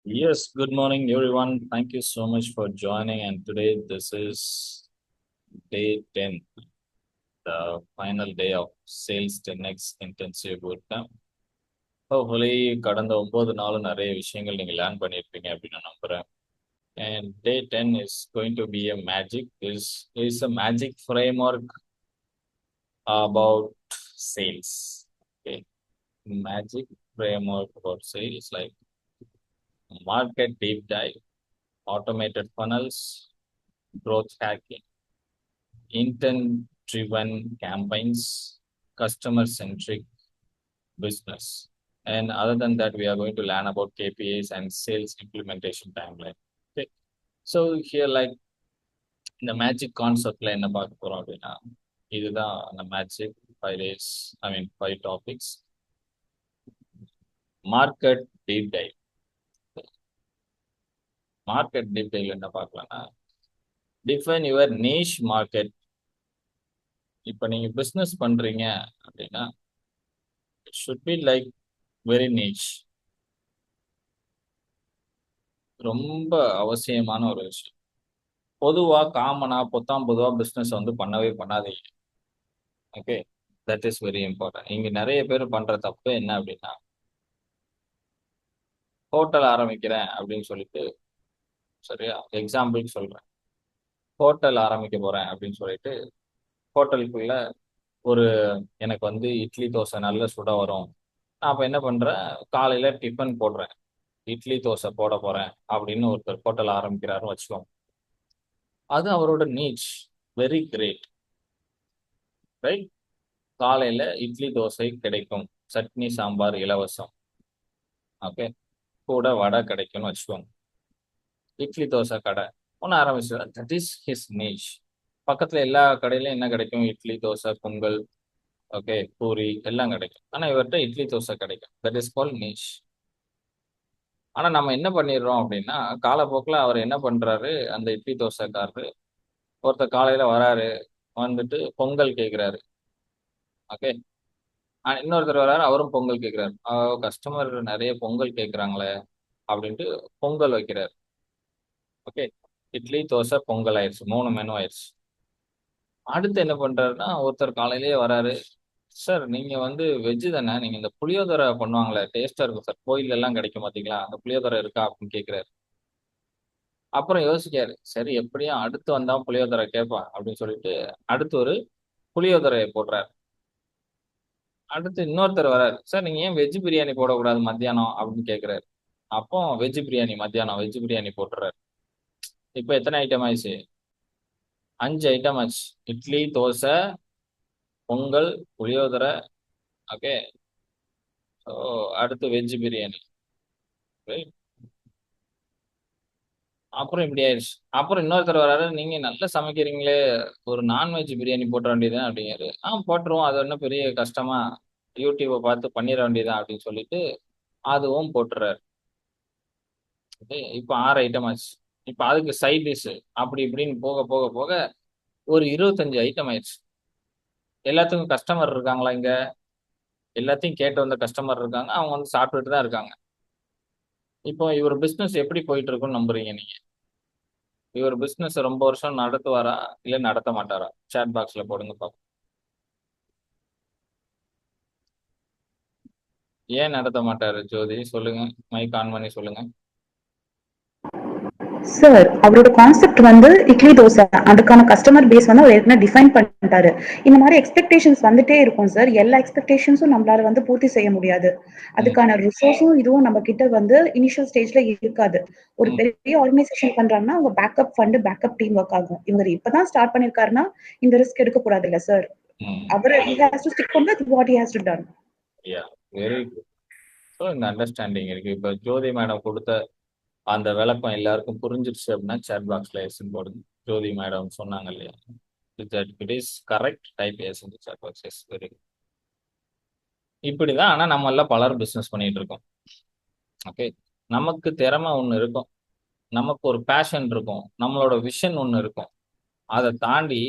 Yes, good morning, everyone. Thank you so much for joining. And today, this is day 10, the final day of Sales 10X Intensive Bootcamp. Hopefully, கடந்த 9 நாளும் நிறைய விஷயங்கள் நீங்க learn பண்ணியிருப்பீங்க அப்படின்னு நான் நம்புறேன். And day 10 is going to be a magic. Is a magic framework about sales. Okay, magic framework about sales like market deep dive, automated funnels, growth hacking, intent driven campaigns, customer centric business. And other than that, we are going to learn about KPIs and sales implementation timeline. Okay. So here, like இந்த magic கான்செப்ட்ல என்ன பார்க்க போறோம் அப்படின்னா இதுதான் அந்த magic 5 days, ஐ மீன் 5 topics. Market deep dive. Market deep dive என்ன பார்க்கலாம்னா define your niche market. இப்போ நீங்க பிசினஸ் பண்றீங்க அப்படின்னா it should be like very niche. ரொம்ப அவசியமான ஒரு விஷயம். பொதுவா காமனா பொதுவா பிசினஸ் வந்து பண்ணவே பண்ணாதீங்க. Okay, that is very important. இங்க நிறைய பேர் பண்ற தப்பு என்ன அப்படின்னா ஹோட்டல் ஆரம்பிக்கிறேன் அப்படின்னு சொல்லிட்டு, சரியா எக்ஸாம்பிளுக்கு சொல்றேன், ஹோட்டல் ஆரம்பிக்க போறேன் அப்படின்னு சொல்லிட்டு ஹோட்டலுக்குள்ள ஒரு எனக்கு வந்து இட்லி தோசை நல்ல சுட வரும். நான் அப்ப என்ன பண்றேன், காலையில டிஃபன் போடுறேன், இட்லி தோசை போட போறேன் அப்படின்னு ஒருத்தர் ஹோட்டல் ஆரம்பிக்கிறாருன்னு வச்சுக்கோங்க. அது அவரோட நீட்ஸ், வெரி கிரேட், ரைட்? காலையில இட்லி தோசை கிடைக்கும், சட்னி சாம்பார் இலவசம், ஓகே, கூட வடை கிடைக்கும்னு வச்சுக்கோங்க. இட்லி தோசை கடை ஒன்று ஆரம்பிச்சு, தட் இஸ் ஹிஸ் நீஷ். பக்கத்துல எல்லா கடையிலும் என்ன கிடைக்கும்? இட்லி தோசை பொங்கல், ஓகே, பூரி எல்லாம் கிடைக்கும். ஆனா இவர்கிட்ட இட்லி தோசை கிடைக்கும், தட் இஸ் கால் நீஷ். ஆனா நம்ம என்ன பண்ணிடுறோம் அப்படின்னா காலப்போக்கில் அவர் என்ன பண்றாரு, அந்த இட்லி தோசைக்காரரு ஒருத்தர் காலையில வராரு, வந்துட்டு பொங்கல் கேட்கிறாரு, ஓகே. இன்னொருத்தர் வராரு, அவரும் பொங்கல் கேட்கிறாரு. கஸ்டமர் நிறைய பொங்கல் கேட்குறாங்களே அப்படின்ட்டு பொங்கல் வைக்கிறாரு. ஓகே, இட்லி தோசை பொங்கல் ஆயிடுச்சு, 3 மெனு ஆயிடுச்சு. அடுத்து என்ன பண்றாருன்னா ஒருத்தர் காலையிலேயே வராரு, சார் நீங்க வந்து வெஜ்ஜு தானே, நீங்க இந்த புளியோதரை பண்ணுவாங்களே டேஸ்டா இருக்கும் சார், கோயில்ல எல்லாம் கிடைக்கும் பாத்தீங்களா, அந்த புளியோதரை இருக்கா அப்படின்னு கேட்கிறாரு. அப்புறம் யோசிக்காரு, சரி எப்படியும் அடுத்து வந்தா புளியோதரை கேட்பான் அப்படின்னு சொல்லிட்டு அடுத்து ஒரு புளியோதரையை போடுறாரு. அடுத்து இன்னொருத்தர் வராரு, சார் நீங்க ஏன் வெஜ் பிரியாணி போடக்கூடாது மத்தியானம் அப்படின்னு கேட்கிறாரு. அப்போ வெஜ் பிரியாணி, மத்தியானம் வெஜ் பிரியாணி போட்டுறாரு. இப்போ எத்தனை ஐட்டம் ஆயிடுச்சு? 5 ஐட்டம் ஆச்சு. இட்லி தோசை பொங்கல் புளியோதரை, ஓகே. ஸோ அடுத்து வெஜ் பிரியாணி, right? அப்புறம் இப்படி ஆயிடுச்சு. அப்புறம் இன்னொருத்தர் வராரு, நீங்க நல்லா சமைக்கிறீங்களே, ஒரு நான்வெஜ் பிரியாணி போட்ட வேண்டியதுதான் அப்படிங்கிறாரு. போட்டுருவோம், அது என்ன பெரிய கஷ்டமா, யூடியூப்பை பார்த்து பண்ணிட வேண்டியதுதான் அப்படின்னு சொல்லிட்டு அதுவும் போட்டுறாரு. ஓகே, இப்போ 6 ஐட்டம் ஆச்சு. இப்போ அதுக்கு சைட் டிஷ் அப்படி இப்படின்னு போக போக போக ஒரு 25 ஐட்டம் ஆயிடுச்சு. எல்லாத்துக்கும் கஸ்டமர் இருக்காங்களா? இங்க எல்லாத்தையும் கேட்டு வந்த கஸ்டமர் இருக்காங்க, அவங்க வந்து சாப்பிட்டுட்டு தான் இருக்காங்க. இப்போ இவர் பிசினஸ் எப்படி போயிட்டு இருக்குன்னு நம்புறீங்க நீங்க? இவர் பிசினஸ் ரொம்ப வருஷம் நடத்துவாரா இல்ல நடத்த மாட்டாரா? சாட் பாக்ஸ்ல போடுங்க பாப்போம். ஏன் நடத்த மாட்டாரு ஜோதி? சொல்லுங்க, மைக் ஆன் பண்ணி சொல்லுங்க. சார், அவரோட கான்செப்ட் வந்து இட்லி தோசை. அதுக்கான கஸ்டமர் பேஸ் வந்து அவர் ஏற்கனவே டிஃபைன் பண்ணிட்டாரு. இந்த மாதிரி எக்ஸ்பெக்டேஷன்ஸ் வந்துட்டே இருக்கும் சார். எல்லா எக்ஸ்பெக்டேஷன்ஸும் நம்மளால வந்து பூர்த்தி செய்ய முடியாது. அதுக்கான ரிசோர்ஸும் இதுவும் நம்ம கிட்ட வந்து இனிஷியல் ஸ்டேஜ்ல இருக்காது. ஒரு பெரிய ஆர்கனைசேஷன் பண்றாங்கன்னா அவங்க backup fund, backup team work ஆகும். இவங்க இப்பதான் ஸ்டார்ட் பண்ணிருக்காருன்னா இந்த ரிஸ்க் எடுக்க கூடாது இல்ல சார். அவர் he has to stick on with what he has to done. Very good. So இந்த அண்டர்ஸ்டாண்டிங் இருக்கு. இப்போ ஜோதி மேடம் கொடுத்த அந்த விளக்கம் எல்லாருக்கும் புரிஞ்சிருச்சு அப்படின்னா சாட் பாக்ஸ்ல எஸ்ன்னு போடுங்க. ஜோதி மேடம் சொன்னாங்க இல்லையா, it is correct, type yes இந்த chat box. Yes, very good. இப்படிதான். ஆனா நம்ம எல்லாம் பலர் பிசினஸ் பண்ணிட்டு இருக்கோம். ஓகே, நமக்கு திறமை ஒன்று இருக்கும், நமக்கு ஒரு பேஷன் இருக்கும், நம்மளோட விஷன் ஒன்று இருக்கும். அதை தாண்டி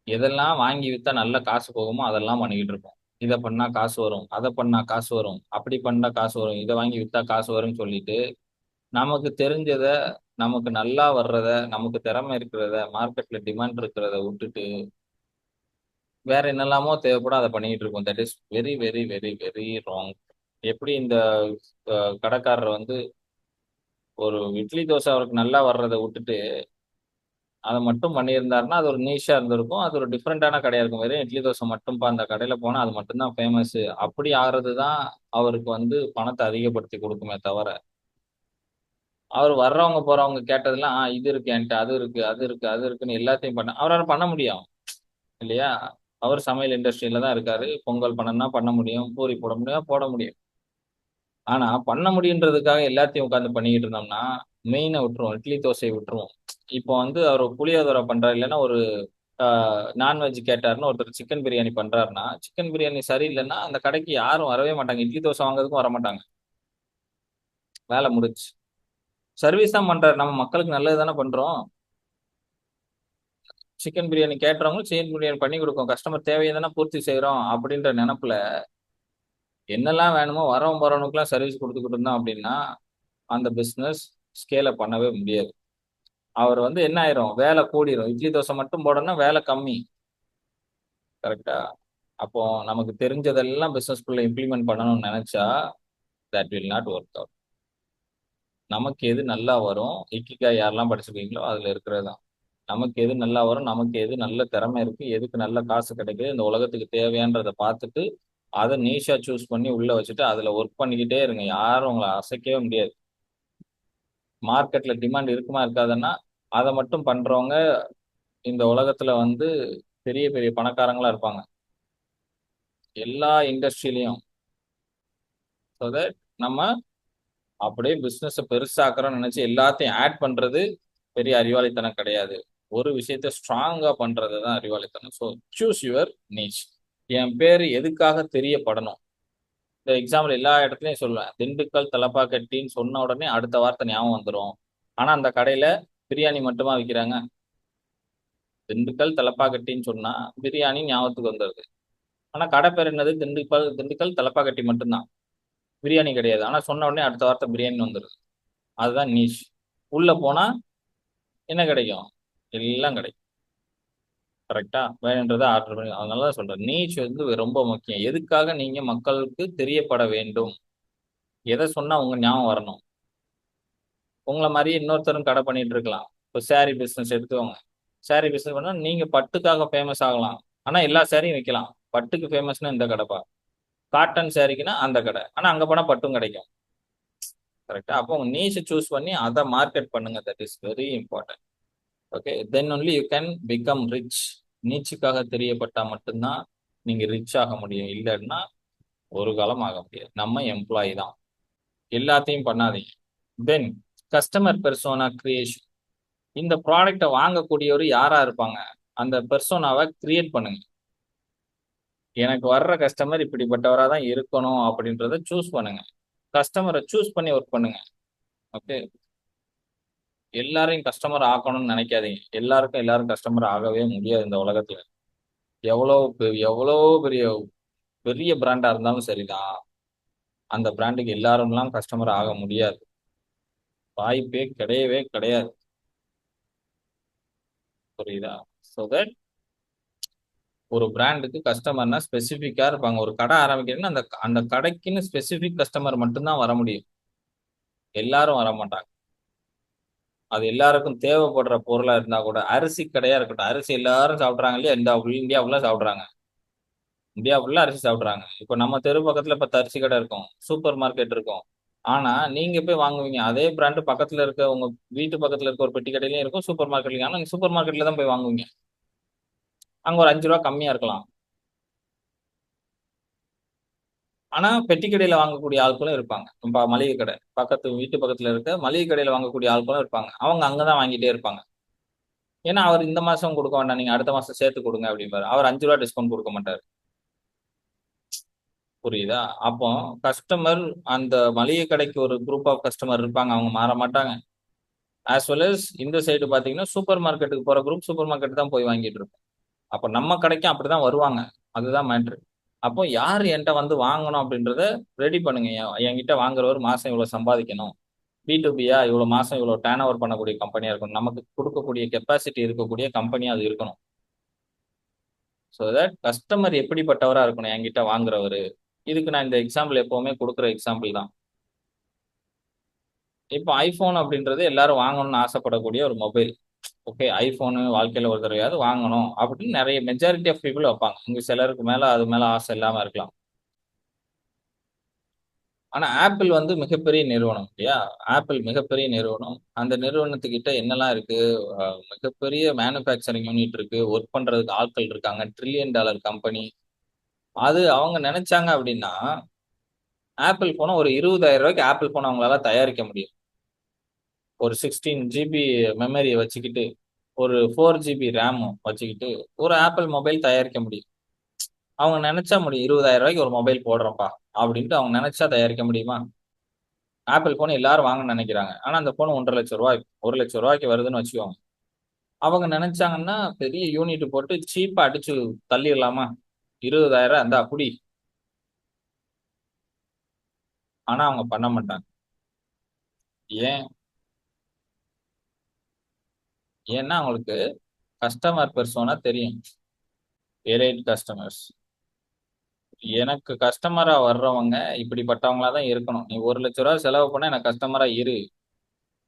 எதெல்லாம் வாங்கி வித்தா நல்ல காசு போகுமோ அதெல்லாம் பண்ணிக்கிட்டு இருப்போம். இதை பண்ணா காசு வரும், அதை பண்ணா காசு வரும், அப்படி பண்ணா காசு வரும், இதை வாங்கி வித்தா காசு வரும்னு சொல்லிட்டு நமக்கு தெரிஞ்சத, நமக்கு நல்லா வர்றத, நமக்கு திறமை இருக்கிறத, மார்க்கெட்ல டிமாண்ட் இருக்கிறத விட்டுட்டு வேற என்னெல்லாமோ தேவைப்படும் அதை பண்ணிட்டு இருக்கோம். That is very very very very wrong. எப்படி இந்த கடைக்காரர் வந்து ஒரு இட்லி தோசை அவருக்கு நல்லா வர்றதை விட்டுட்டு அதை மட்டும் பண்ணியிருந்தாருன்னா அது ஒரு நீஷா இருந்திருக்கும். அது ஒரு டிஃப்ரெண்டான கடையா இருக்கும். வெறும் இட்லி தோசை மட்டும் அந்த கடையில போனா அது மட்டும்தான் ஃபேமஸ். அப்படி ஆகிறது தான் அவருக்கு வந்து பணத்தை அதிகப்படுத்தி கொடுக்குமே தவிர, அவர் வர்றவங்க போறவங்க கேட்டதெல்லாம் இது இருக்கு என்கிட்ட, அது இருக்கு அது இருக்கு அது இருக்குன்னு எல்லாத்தையும் அவரால் பண்ண முடியும் இல்லையா? அவர் சமையல் இண்டஸ்ட்ரியில தான் இருக்காரு. பொங்கல் பண்ணணும்னா பண்ண முடியும், பூரி போட முடியும் போட முடியும். ஆனா பண்ண முடியுன்றதுக்காக எல்லாத்தையும் உட்காந்து பண்ணிக்கிட்டு இருந்தோம்னா மெயினை விட்டுருவோம், இட்லி தோசையை விட்டுருவோம். இப்போ வந்து அவர் புளியோதரை பண்றாரு, இல்லைன்னா ஒரு நான்வெஜ் கேட்டாருன்னு ஒருத்தர் சிக்கன் பிரியாணி பண்றாருன்னா, சிக்கன் பிரியாணி சரியில்லைன்னா அந்த கடைக்கு யாரும் வரவே மாட்டாங்க, இட்லி தோசை வாங்குறதுக்கும் வர மாட்டாங்க. வேலை முடிச்சு. சர்வீஸ் தான் பண்றாரு, நம்ம மக்களுக்கு நல்லது தானே பண்றோம். சிக்கன் பிரியாணி கேட்டுறவங்களும் சிக்கன் பிரியாணி பண்ணி கொடுக்கும், கஸ்டமர் தேவையை தானே பூர்த்தி செய்யறோம் அப்படின்ற நினைப்புல என்னெல்லாம் வேணுமோ வரவன் போறவனுக்குலாம் சர்வீஸ் கொடுத்துக்கிட்டு இருந்தோம் அப்படின்னா அந்த பிசினஸ் ஸ்கேல பண்ணவே முடியாது. அவர் வந்து என்ன ஆயிரும், வேலை கூடிரும். இட்லி தோசை மட்டும் போடணும்னா வேலை கம்மி. கரெக்டா? அப்போ நமக்கு தெரிஞ்சதெல்லாம் பிசினஸ்குள்ள இம்ப்ளிமெண்ட் பண்ணணும்னு நினைச்சா that will not work out. நமக்கு எது நல்லா வரும், இக்கிகாய் யாரெல்லாம் படிச்சிருக்கீங்களோ அதுல இருக்கிறது தான். நமக்கு எது நல்லா வரும், நமக்கு எது நல்ல திறமை இருக்கு, எதுக்கு நல்ல காசு கிடைக்குது, இந்த உலகத்துக்கு தேவையான்றதை பார்த்துட்டு அதை நீஷா சூஸ் பண்ணி உள்ள வச்சுட்டு அதுல ஒர்க் பண்ணிக்கிட்டே இருங்க. யாரும் உங்களை அசைக்கவே முடியாது. மார்க்கெட்ல டிமாண்ட் இருக்குமா இருக்காதுன்னா அதை மட்டும் பண்றவங்க இந்த உலகத்துல வந்து பெரிய பெரிய பணக்காரங்களா இருப்பாங்க எல்லா இண்டஸ்ட்ரியிலையும். ஸோ தட் நம்ம அப்படியே பிசினஸ் பெருசாக்குறோம்னு நினைச்சு எல்லாத்தையும் ஆட் பண்றது பெரிய அறிவாளித்தனம் கிடையாது. ஒரு விஷயத்த ஸ்ட்ராங்கா பண்றது தான் அறிவாளித்தனம். So choose your niche. என் பேர் எதுக்காக தெரியப்படணும்? இந்த எக்ஸாம்பிள் எல்லா இடத்துலையும் சொல்லுவேன். திண்டுக்கல் தலப்பாக்கட்டின்னு சொன்ன உடனே அடுத்த வார்த்தை ஞாபகம் வந்துடும். ஆனா அந்த கடையில பிரியாணி மட்டுமா விற்கிறாங்க? திண்டுக்கல் தலப்பாக்கட்டின்னு சொன்னா பிரியாணி ஞாபகத்துக்கு வந்துடுது. ஆனா கடை பேர் என்னது? திண்டுக்கல் திண்டுக்கல் தலப்பாக்கட்டி மட்டும்தான், பிரியாணி கிடையாது. ஆனா சொன்ன உடனே அடுத்த வார்த்தை பிரியாணி வந்துடுது. அதுதான் நீஷ். உள்ள போனா என்ன கிடைக்கும்? எல்லாம் கிடைக்கும். கரெக்டா? வேணுன்றதை ஆர்டர் பண்ணி, அதனால தான் சொல்றேன் நீச் வந்து ரொம்ப முக்கியம். எதுக்காக நீங்க மக்களுக்கு தெரியப்பட வேண்டும், எதை சொன்னா உங்க ஞாபகம் வரணும். உங்களை மாதிரியே இன்னொருத்தரும் கடை பண்ணிட்டு இருக்கலாம். இப்போ சாரி பிசினஸ் எடுத்துக்கோங்க. சாரி பிசினஸ் பண்ணா நீங்க பட்டுக்காக ஃபேமஸ் ஆகலாம். ஆனா எல்லா சாரியும் விற்கலாம். பட்டுக்கு ஃபேமஸ்னா இந்த கடைப்பா, காட்டன் சாரிக்குன்னா அந்த கடை, ஆனா அங்க போனா பட்டும் கிடைக்கும். கரெக்டா? அப்போ உங்க நீஷை சூஸ் பண்ணி அதை மார்க்கெட் பண்ணுங்க. That is very important. Okay, then only you can become rich. நீச்சுக்காக தெரியப்பட்டா மட்டும்தான் நீங்க ரிச் ஆக முடியும். இல்லைன்னா ஒரு காலம் ஆக முடியாது. நம்ம எம்ப்ளாயி தான். எல்லாத்தையும் பண்ணாதீங்க. தென் கஸ்டமர் பெர்சோனா கிரியேஷன். இந்த ப்ராடக்டை வாங்கக்கூடியவர் யாரா இருப்பாங்க, அந்த பெர்சோனாவை கிரியேட் பண்ணுங்க. எனக்கு வர்ற கஸ்டமர் இப்படிப்பட்டவரா தான் இருக்கணும் அப்படின்றத சூஸ் பண்ணுங்க. கஸ்டமரை சூஸ் பண்ணி ஒர்க் பண்ணுங்க. ஓகே, எல்லாரையும் கஸ்டமர் ஆக்கணும்னு நினைக்காதீங்க. எல்லாரும் கஸ்டமர் ஆகவே முடியாது இந்த உலகத்துல. எவ்வளோ பெரிய பெரிய பிராண்டா இருந்தாலும் சரிதான், அந்த பிராண்டுக்கு எல்லாரும்லாம் கஸ்டமர் ஆக முடியாது. வாய்ப்பே கிடையவே கிடையாது. புரியுதா? ஸோ தட் ஒரு பிராண்டுக்கு கஸ்டமர்னா ஸ்பெசிஃபிக்கா இருப்பாங்க. ஒரு கடை ஆரம்பிக்கிறீங்கன்னா அந்த அந்த கடைக்குன்னு ஸ்பெசிஃபிக் கஸ்டமர் மட்டும்தான் வர முடியும். எல்லாரும் வர மாட்டாங்க. அது எல்லாருக்கும் தேவைப்படுற பொருளா இருந்தா கூட, அரிசி கடையா இருக்கட்டும், அரிசி எல்லாரும் சாப்பிட்றாங்க இல்லையா? இந்தியா ஃபுல்லா சாப்பிட்றாங்க. இந்தியா ஃபுல்லா அரிசி சாப்பிட்றாங்க. இப்போ நம்ம தெரு பக்கத்துல 10 அரிசி கடை இருக்கும், சூப்பர் மார்க்கெட் இருக்கும். ஆனா நீங்க போய் வாங்குவீங்க அதே பிராண்டு பக்கத்துல இருக்க உங்க வீட்டு பக்கத்துல இருக்க ஒரு பெட்டி கடையிலயும் இருக்கும், சூப்பர் மார்க்கெட்லயும். ஆனா நீங்க சூப்பர் மார்க்கெட்ல தான் போய் வாங்குவீங்க. அங்க ஒரு 5 ரூபா கம்மியா இருக்கலாம். ஆனா பெட்டி கடையில வாங்கக்கூடிய ஆட்களும் இருப்பாங்க. மளிகை கடை வீட்டு பக்கத்துல இருக்க மளிகை கடையில வாங்கக்கூடிய ஆட்களும் இருப்பாங்க. அவங்க அங்கதான் வாங்கிட்டே இருப்பாங்க. ஏன்னா அவர் இந்த மாசம் கொடுக்க வேண்டாம், நீங்க அடுத்த மாசம் சேர்த்து கொடுங்க அப்படிம்பாரு. அவர் 5 ரூபா டிஸ்கவுண்ட் கொடுக்க மாட்டாரு. புரியுதா? அப்போ கஸ்டமர், அந்த மளிகை கடைக்கு ஒரு குரூப் ஆஃப் கஸ்டமர் இருப்பாங்க, அவங்க மாற மாட்டாங்க. ஆஸ் வெல் அஸ் இந்த சைடு பாத்தீங்கன்னா சூப்பர் மார்க்கெட்டுக்கு போற குரூப் சூப்பர் மார்க்கெட் தான் போய் வாங்கிட்டு இருக்கும். அப்போ நம்ம கடைக்கும் அப்படிதான் வருவாங்க. அதுதான் மேட்ரு. அப்போ யார் என்கிட்ட வந்து வாங்கணும் அப்படின்றத ரெடி பண்ணுங்க. என்கிட்ட வாங்குறவர் மாசம் இவ்வளவு சம்பாதிக்கணும், B2Bயா இவ்வளோ மாதம் இவ்வளோ டேர்ன் ஓவர் பண்ணக்கூடிய கம்பெனியாக இருக்கணும், நமக்கு கொடுக்கக்கூடிய கெப்பாசிட்டி இருக்கக்கூடிய கம்பெனியாக அது இருக்கணும். ஸோ தட் கஸ்டமர் எப்படிப்பட்டவராக இருக்கணும் என்கிட்ட வாங்குறவர். இதுக்கு நான் இந்த எக்ஸாம்பிள் எப்போவுமே கொடுக்குற எக்ஸாம்பிள் தான். இப்போ ஐஃபோன் அப்படின்றது எல்லாரும் வாங்கணும்னு ஆசைப்படக்கூடிய ஒரு மொபைல். ஓகே, ஐஃபோனு வாழ்க்கையில் ஒரு தடவையாவது வாங்கணும் அப்படின்னு நிறைய மெஜாரிட்டி ஆஃப் பீப்புள் வைப்பாங்க. இங்கே சிலருக்கு மேலே அது மேலே ஆசை இல்லாமல் இருக்கலாம். ஆனா ஆப்பிள் வந்து மிகப்பெரிய நிறுவனம் இல்லையா? ஆப்பிள் மிகப்பெரிய நிறுவனம். அந்த நிறுவனத்துக்கிட்ட என்னலாம் இருக்கு? மிகப்பெரிய மேனுஃபேக்சரிங் யூனிட் இருக்கு. ஒர்க் பண்றதுக்கு ஆட்கள் இருக்காங்க. $1 trillion கம்பெனி. அது அவங்க நினைச்சாங்க அப்படின்னா, ஆப்பிள் போன ஒரு $20,000 ஆப்பிள் போன் அவங்களால தயாரிக்க முடியும். ஒரு 16 GB மெமரியை வச்சுக்கிட்டு, ஒரு 4 GB ரேம் வச்சுக்கிட்டு, ஒரு ஆப்பிள் மொபைல் தயாரிக்க முடியும். அவங்க நினைச்சா முடியும். $20,000 ஒரு மொபைல் போடுறப்பா அப்படின்ட்டு அவங்க நினைச்சா தயாரிக்க முடியுமா? ஆப்பிள் போன் எல்லாரும் வாங்கணும்னு நினைக்கிறாங்க. ஆனா அந்த போன் $1,50,000 $1,00,000 வருதுன்னு வச்சுக்கோங்க. அவங்க நினைச்சாங்கன்னா பெரிய யூனிட் போட்டு சீப்பா அடிச்சு தள்ளிடலாமா? 20,000 இந்தா குடி. ஆனா அவங்க பண்ண மாட்டாங்க. ஏன்? ஏன்னா அவங்களுக்கு கஸ்டமர் பெர்சோனா தெரியும். Elite customers. எனக்கு கஸ்டமரா வர்றவங்க இப்படிப்பட்டவங்களா தான் இருக்கணும். நீ $1,00,000 செலவு பண்ண எனக்கு கஸ்டமரா இரு.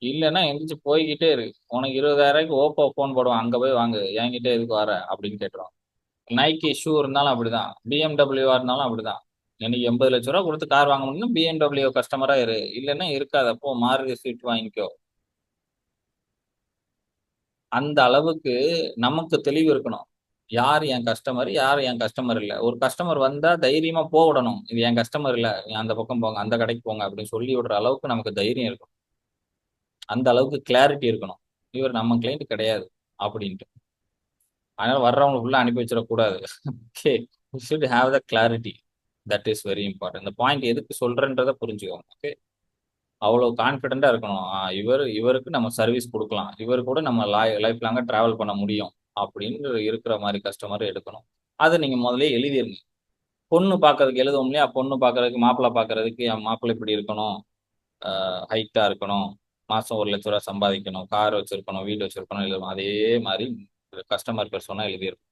இல்லைன்னா எந்திரிச்சு போய்கிட்டே இரு. உனக்கு $20,000 ஓப்போ போன் போடுவான், அங்க போய் வாங்கு, என்கிட்ட எதுக்கு வர அப்படின்னு கேட்டுருவான். நைக்கி ஷூ இருந்தாலும் அப்படிதான், பிஎம்டபிள்யூவா இருந்தாலும் அப்படிதான். எனக்கு $80,00,000 கொடுத்து கார் வாங்க முடியும், பிஎம்டபிள்யூ கஸ்டமரா இரு. இல்லைன்னா இருக்காத, போ மாருதி ஸ்விஃப்ட் வாங்கிக்கோ. அந்த அளவுக்கு நமக்கு தெளிவு இருக்கணும். யார் என் கஸ்டமர், யார் என் கஸ்டமர் இல்லை. ஒரு கஸ்டமர் வந்தா தைரியமா போக விடணும். இது என் கஸ்டமர் இல்லை, அந்த பக்கம் போங்க, அந்த கடைக்கு போங்க அப்படின்னு சொல்லி விடுற அளவுக்கு நமக்கு தைரியம் இருக்கும். அந்த அளவுக்கு கிளாரிட்டி இருக்கணும். இவர் நம்ம கிளைண்ட் கிடையாது அப்படின்ட்டு. அதனால வர்றவங்க ஃபுல்லா அனுப்பி வச்சிடக்கூடாது. Okay, you should have the clarity. That is very important. இந்த பாயிண்ட் எதுக்கு சொல்றேன்றதை புரிஞ்சுக்கோங்க. ஓகே, அவ்வளோ கான்ஃபிடென்ட்டா இருக்கணும். இவருக்கு நம்ம சர்வீஸ் கொடுக்கலாம், இவர் கூட நம்ம லைஃப் லாங்கா டிராவல் பண்ண முடியும் அப்படின்னு இருக்கிற மாதிரி கஸ்டமர் எடுக்கணும். அதை நீங்க முதல்ல எழுதிருங்க. பொண்ணு பார்க்கறதுக்கு எழுதுவோம் இல்லையா? பொண்ணு பார்க்கறதுக்கு, மாப்பிள்ளை பார்க்கறதுக்கு, என் மாப்பிள்ளை இப்படி இருக்கணும், ஹைட்டா இருக்கணும், மாசம் $1,00,000 சம்பாதிக்கணும், கார் வச்சிருக்கணும், வீடு வச்சிருக்கணும் எழுதுவோம். அதே மாதிரி கஸ்டமர் பெர்சோனா எழுதியிருக்கும்.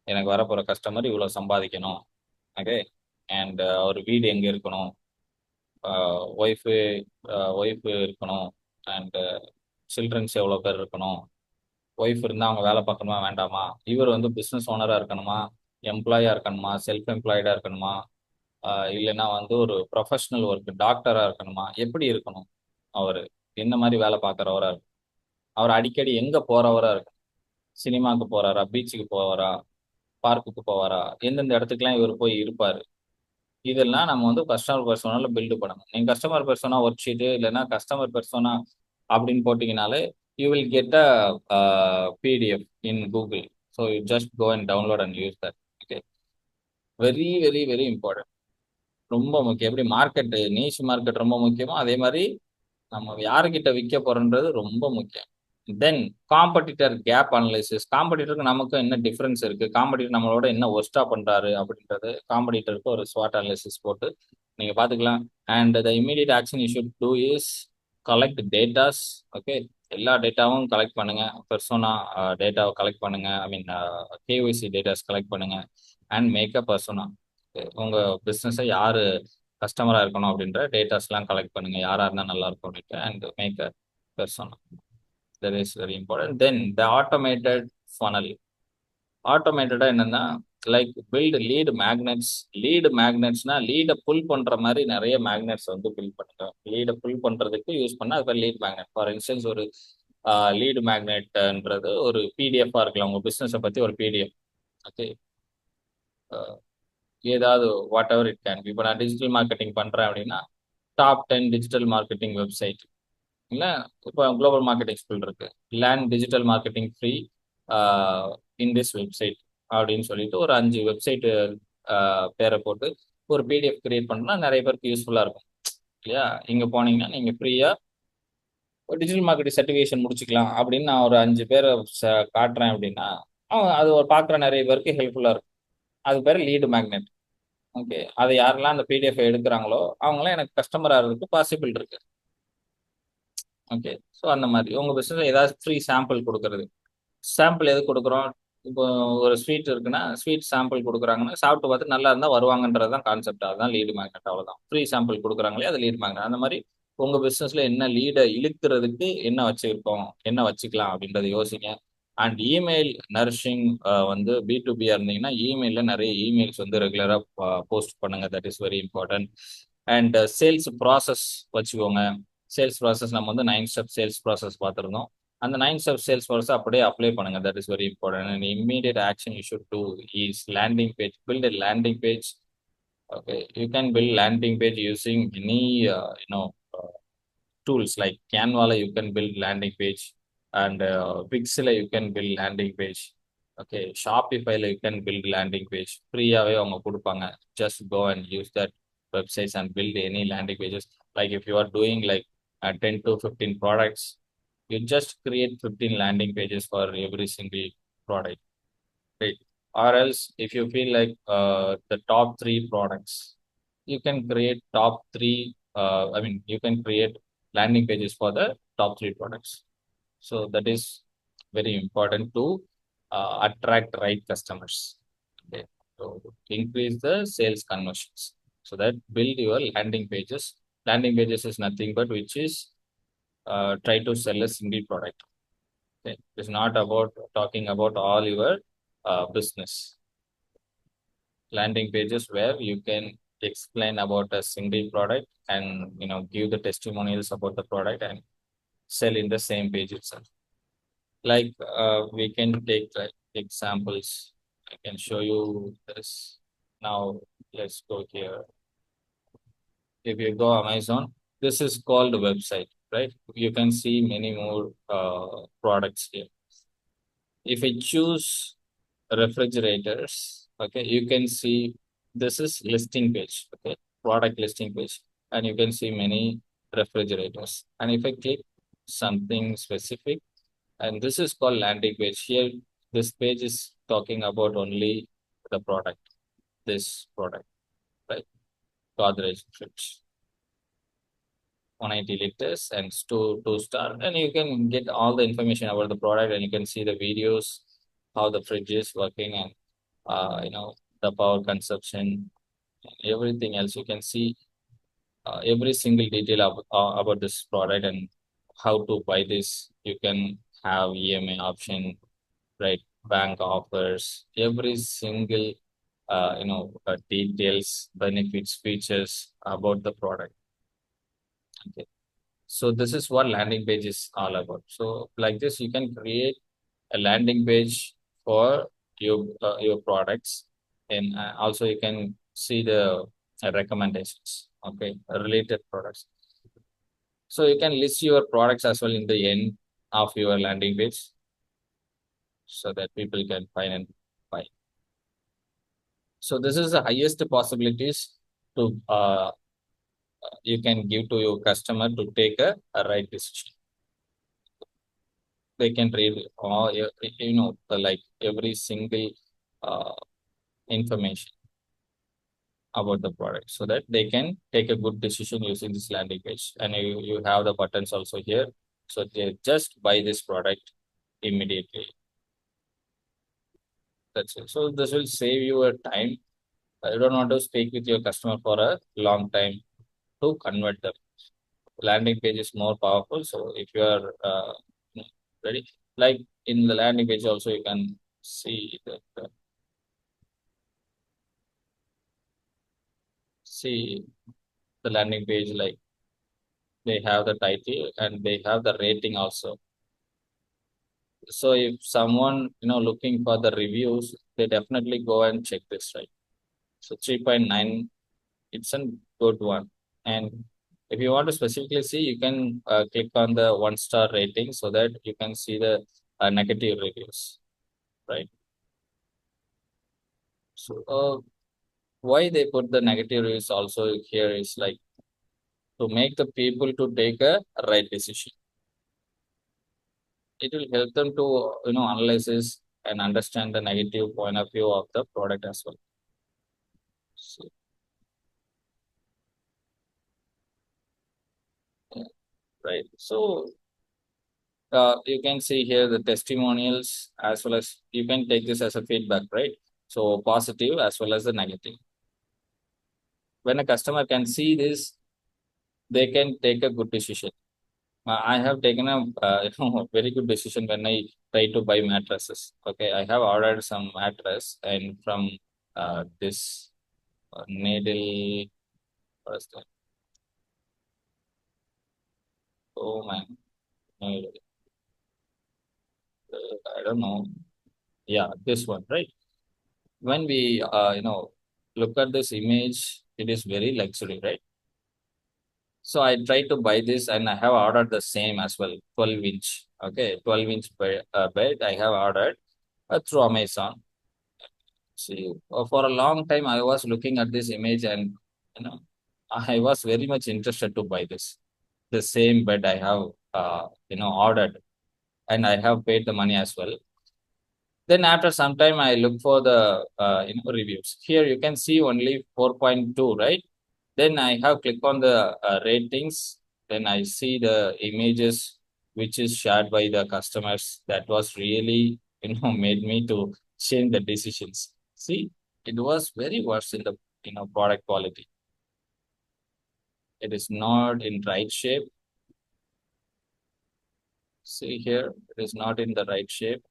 எனக்கு வரப்போற கஸ்டமர் இவ்வளவு சம்பாதிக்கணும். ஓகே, அண்ட் அவர் வீடு எங்க இருக்கணும், ஒய்ஃபு ஒய்ஃபு இருக்கணும், அண்ட் சில்ட்ரன்ஸ் எவ்வளோ பேர் இருக்கணும், ஒய்ஃப் இருந்தால் அவங்க வேலை பார்க்கணுமா வேண்டாமா, இவர் வந்து பிஸ்னஸ் ஓனராக இருக்கணுமா, எம்ப்ளாயாக இருக்கணுமா, செல்ஃப் எம்ப்ளாய்டாக இருக்கணுமா, இல்லைன்னா வந்து ஒரு ப்ரொஃபஷனல் ஒர்க் டாக்டராக இருக்கணுமா, எப்படி இருக்கணும், அவர் என்ன மாதிரி வேலை பார்க்குறவரா இருக்கும், அவர் அடிக்கடி எங்கே போகிறவரா இருக்கும், சினிமாவுக்கு போகிறாரா, பீச்சுக்கு போவாரா, பார்க்குக்கு போவாரா, எந்தெந்த இடத்துக்குலாம் இவர் போய் இருப்பார். இதெல்லாம் நம்ம வந்து கஸ்டமர் பெர்சோனால பில்டு பண்ணணும். நீங்க கஸ்டமர் பெர்சோனா ஒர்க் ஷீட் இல்லைன்னா கஸ்டமர் பெர்சோனா அப்படின்னு போட்டீங்கனாலே you will get a PDF in Google. So you just go and download and use that. Okay, very very very important. ரொம்ப முக்கியம். எப்படி மார்க்கெட், நீஷ் மார்க்கெட் ரொம்ப முக்கியமோ அதே மாதிரி நம்ம யாருக்கிட்ட விற்க போறோன்றது ரொம்ப முக்கியம். தென் காம்படிட்டர் கேப் அனலைசிஸ். காம்படிட்டருக்கு நமக்கும் என்ன டிஃபரன்ஸ் இருக்கு, காம்படிட்டர் நம்மளோட என்ன ஒர்ஸ்டா பண்றாரு அப்படின்றது காம்படிட்டருக்கு ஒரு ஸ்வாட் அனலைசிஸ் போட்டு நீங்க பாத்துக்கலாம். And the immediate action you should do is collect datas. Okay, எல்லா டேட்டாவும் கலெக்ட் பண்ணுங்க. பெர்சோனா டேட்டாவை கலெக்ட் பண்ணுங்க. ஐ மீன் கேஒய்சி டேட்டாஸ் கலெக்ட் பண்ணுங்க அண்ட் மேக் அ பெர்சோனா. உங்க பிஸ்னஸை யாரு கஸ்டமரா இருக்கணும் அப்படின்ற டேட்டாஸ் எல்லாம் கலெக்ட் பண்ணுங்க, யாரா இருந்தா நல்லா இருக்கும் அப்படின்ட்டு, and make a persona. That is very important. Then the automated funnel. ஆட்டோமேட்டடா என்னன்னா, like build lead magnets. Lead மேக்னெட்ஸ்னா லீடை புல் பண்ற மாதிரி நிறைய மேக்னெட்ஸ் வந்து பில்ட் பண்ணுங்க. லீடை புல் பண்றதுக்கு யூஸ் பண்ண அது லீட் மேக்னெட். ஃபார் இன்ஸ்டன்ஸ் ஒரு லீடு மேக்னெட்ன்றது ஒரு பிடிஎஃபா இருக்கலாம், உங்க பிசினஸை பத்தி ஒரு பிடிஎஃப். ஓகே, ஏதாவது வாட் எவர் இட் கேன். இப்போ நான் டிஜிட்டல் மார்க்கெட்டிங் பண்றேன் அப்படின்னா டாப் 10 டிஜிட்டல் மார்க்கெட்டிங் வெப்சைட், இல்லை இப்போ குளோபல் மார்க்கெட்டிங் ஸ்கூல் இருக்கு, learn digital marketing free in this website அப்படின்னு சொல்லிட்டு ஒரு 5 வெப்சைட் பேரை போட்டு ஒரு பிடிஎஃப் கிரியேட் பண்ணா நிறைய பேருக்கு யூஸ்ஃபுல்லா இருக்கும் இல்லையா? இங்க போனீங்கன்னா நீங்க ஃப்ரீயா ஒரு டிஜிட்டல் மார்க்கெட்டிங் சர்டிஃபிகேஷன் முடிச்சுக்கலாம் அப்படின்னு நான் ஒரு 5 பேரை காட்டுறேன் அப்படின்னா அது ஒரு பார்க்குற நிறைய பேருக்கு ஹெல்ப்ஃபுல்லா இருக்கும். அது பேர் லீடு மேக்னெட். ஓகே, அதை யாரெல்லாம் அந்த பிடிஎஃப் எடுக்கிறாங்களோ அவங்களாம் எனக்கு கஸ்டமர் ஆகிறதுக்கு பாசிபிள் இருக்கு. ஓகே. ஸோ அந்த மாதிரி உங்க பிசினஸ் ஏதாவது ஃப்ரீ சாம்பிள் கொடுக்கறது. சாம்பிள் எது கொடுக்குறோம்? இப்போ ஒரு ஸ்வீட் இருக்குன்னா ஸ்வீட் சாம்பிள் கொடுக்குறாங்கன்னா சாப்பிட்டு பார்த்து நல்லா இருந்தால் வருவாங்கன்றது தான் கான்செப்ட். அதுதான் லீடு மேக்னெட், அவ்வளோதான். ஃப்ரீ சாம்பிள் கொடுக்குறாங்களே அது லீடு மேக்னெட். அந்த மாதிரி உங்க பிசினஸ்ல என்ன லீடை இழுக்கிறதுக்கு என்ன வச்சிருக்கோம், என்ன வச்சுக்கலாம் அப்படின்றத யோசிங்க. அண்ட் இமெயில் நரிஷிங் வந்து B2B இருந்தீங்கன்னா இமெயிலில் நிறைய இமெயில்ஸ் வந்து ரெகுலராக போஸ்ட் பண்ணுங்க. That is very important. And sales process வச்சுக்கோங்க. சேல்ஸ் ப்ராசஸ் நம்ம வந்து 9 ஸ்டெப் சேல்ஸ் ப்ராசஸ் பார்த்துருந்தோம். அந்த 9 ஸ்டெப் சேல்ஸ் ப்ராசஸ் அப்படியே அப்ளை பண்ணுங்க. That is very important. And immediate action you should do is landing page. Build a landing page. Okay, you can build landing page using any tools like Canva. You can build landing page, and Pixel you can build landing page. Okay, Shopify you can build landing page. ஃப்ரீயாவே அவங்க கொடுப்பாங்க. Just go and use that websites and build any landing pages. Like if you are doing like 10 to 15 products, you just create 15 landing pages for every single product, right? Or else if you feel like the top 3 products, you can create top 3 you can create landing pages for the top 3 products. So that is very important to attract right customers. Okay. So increase the sales conversions. So that build your landing pages. Landing pages is nothing but which is try to sell a single product. Okay. It's not about talking about all your business. Landing pages where you can explain about a single product and give the testimonials about the product and sell in the same page itself. Like we can take examples. I can show you this. Now let's go here. If you go Amazon, this is called website, right? You can see many more products here. If I choose refrigerators, okay, you can see this is listing page, okay, product listing page, and you can see many refrigerators. And if I click something specific, and this is called landing page. Here this page is talking about only the product, this product, right? Godrej fridge, 180 liters and 2-star, and you can get all the information about the product, and you can see the videos, how the fridge is working, and the power consumption, everything else. You can see every single detail about this product and how to buy this. You can have EMI option, right? Bank offers, every single details, benefits, features about the product. Okay. So this is what landing page is all about. So like this, you can create a landing page for your products, and also you can see the recommendations, okay, related products. So you can list your products as well in the end of your landing page, so that people can find and buy. So this is the highest possibilities to you can give to your customer to take a right decision. They can read all like every single uh, information about the product, so that they can take a good decision using this landing page. And you have the buttons also here, so they just buy this product immediately. That's it. So this will save you a time. You don't want to speak with your customer for a long time to convert them. Landing page is more powerful. So if you are ready, like in the landing page also, you can see that see the landing page, like they have the title and they have the rating also. So if someone looking for the reviews, they definitely go and check this, right? So 3.9, it's a good one. And if you want to specifically see, you can click on the 1-star rating, so that you can see the negative reviews, right? So why they put the negative reviews also here is like to make the people to take a right decision. It will help them to analyze this and understand the negative point of view of the product as well. So, yeah, right. So you can see here the testimonials, as well as you can take this as a feedback, right? So positive as well as the negative. When a customer can see this, they can take a good decision. I have taken a very good decision when I try to buy mattresses. Okay, I have ordered some mattress and from this needle. What is that? Oh man, needle. I don't know. Yeah, this one, right? When we look at this image, it is very luxury, right? So I tried to buy this and I have ordered the same as well, 12 inch. Okay, 12-inch bed I have ordered through Amazon. See, for a long time I was looking at this image and you know I was very much interested to buy this, the same bed I have ordered, and I have paid the money as well. Then after some time, I look for the reviews. Here you can see only 4.2, right? Then I have click on the ratings. Then I see the images which is shared by the customers. That was really made me to change the decisions. See, it was very worse in the product quality. It is not in right shape. See here, it is not in the right shape.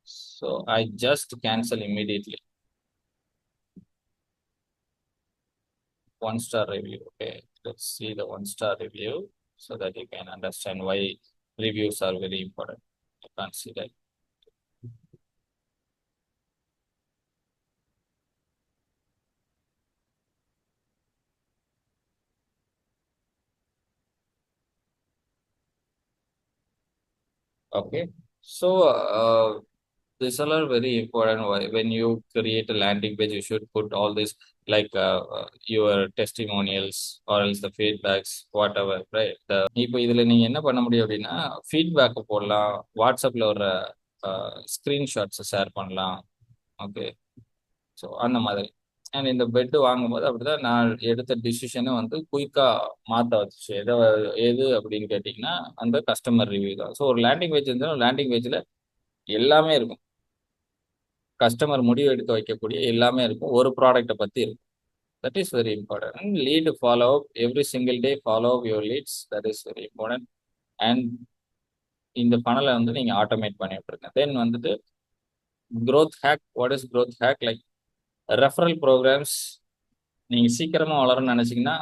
So I just cancel immediately. 1-star review. Okay, let's see the 1-star review so that you can understand why reviews are very important. You can't see that. Okay, so these all are very important. When you create a landing page, you should put all this like your testimonials or else the feedbacks, whatever, right? இப்போ இதுல நீங்க என்ன பண்ண முடியும் அப்படின்னா feedback போடலாம், வாட்ஸ்அப்ல ஒரு ஸ்கிரீன்ஷாட்ஸ் ஷேர் பண்ணலாம். ஓகே, ஸோ அந்த மாதிரி. அண்ட் இந்த பெட்டு வாங்கும்போது அப்படிதான் நான் எடுத்த டிசிஷனை வந்து குயிக்கா மாற்ற வச்சு எது அப்படின்னு கேட்டிங்கன்னா அந்த கஸ்டமர் ரிவ்யூ தான். ஸோ ஒரு லேண்டிங் பேஜ் இருந்தாலும் லேண்டிங் பேஜில் எல்லாமே இருக்கும், கஸ்டமர் முடிவு எடுக்க வைக்கக்கூடிய எல்லாமே இருக்கும், ஒரு ப்ராடக்ட்டை பற்றி இருக்கும். That is very important. And lead follow up every single day, follow up your leads, that is very important. And இந்த பணலை வந்து நீங்கள் ஆட்டோமேட் பண்ணி விட்டுருங்க. தென் வந்துட்டு growth hack. What is growth hack? Like referral programs. நீங்கள் சீக்கிரமாக வளரணும்னு நினச்சிங்கன்னா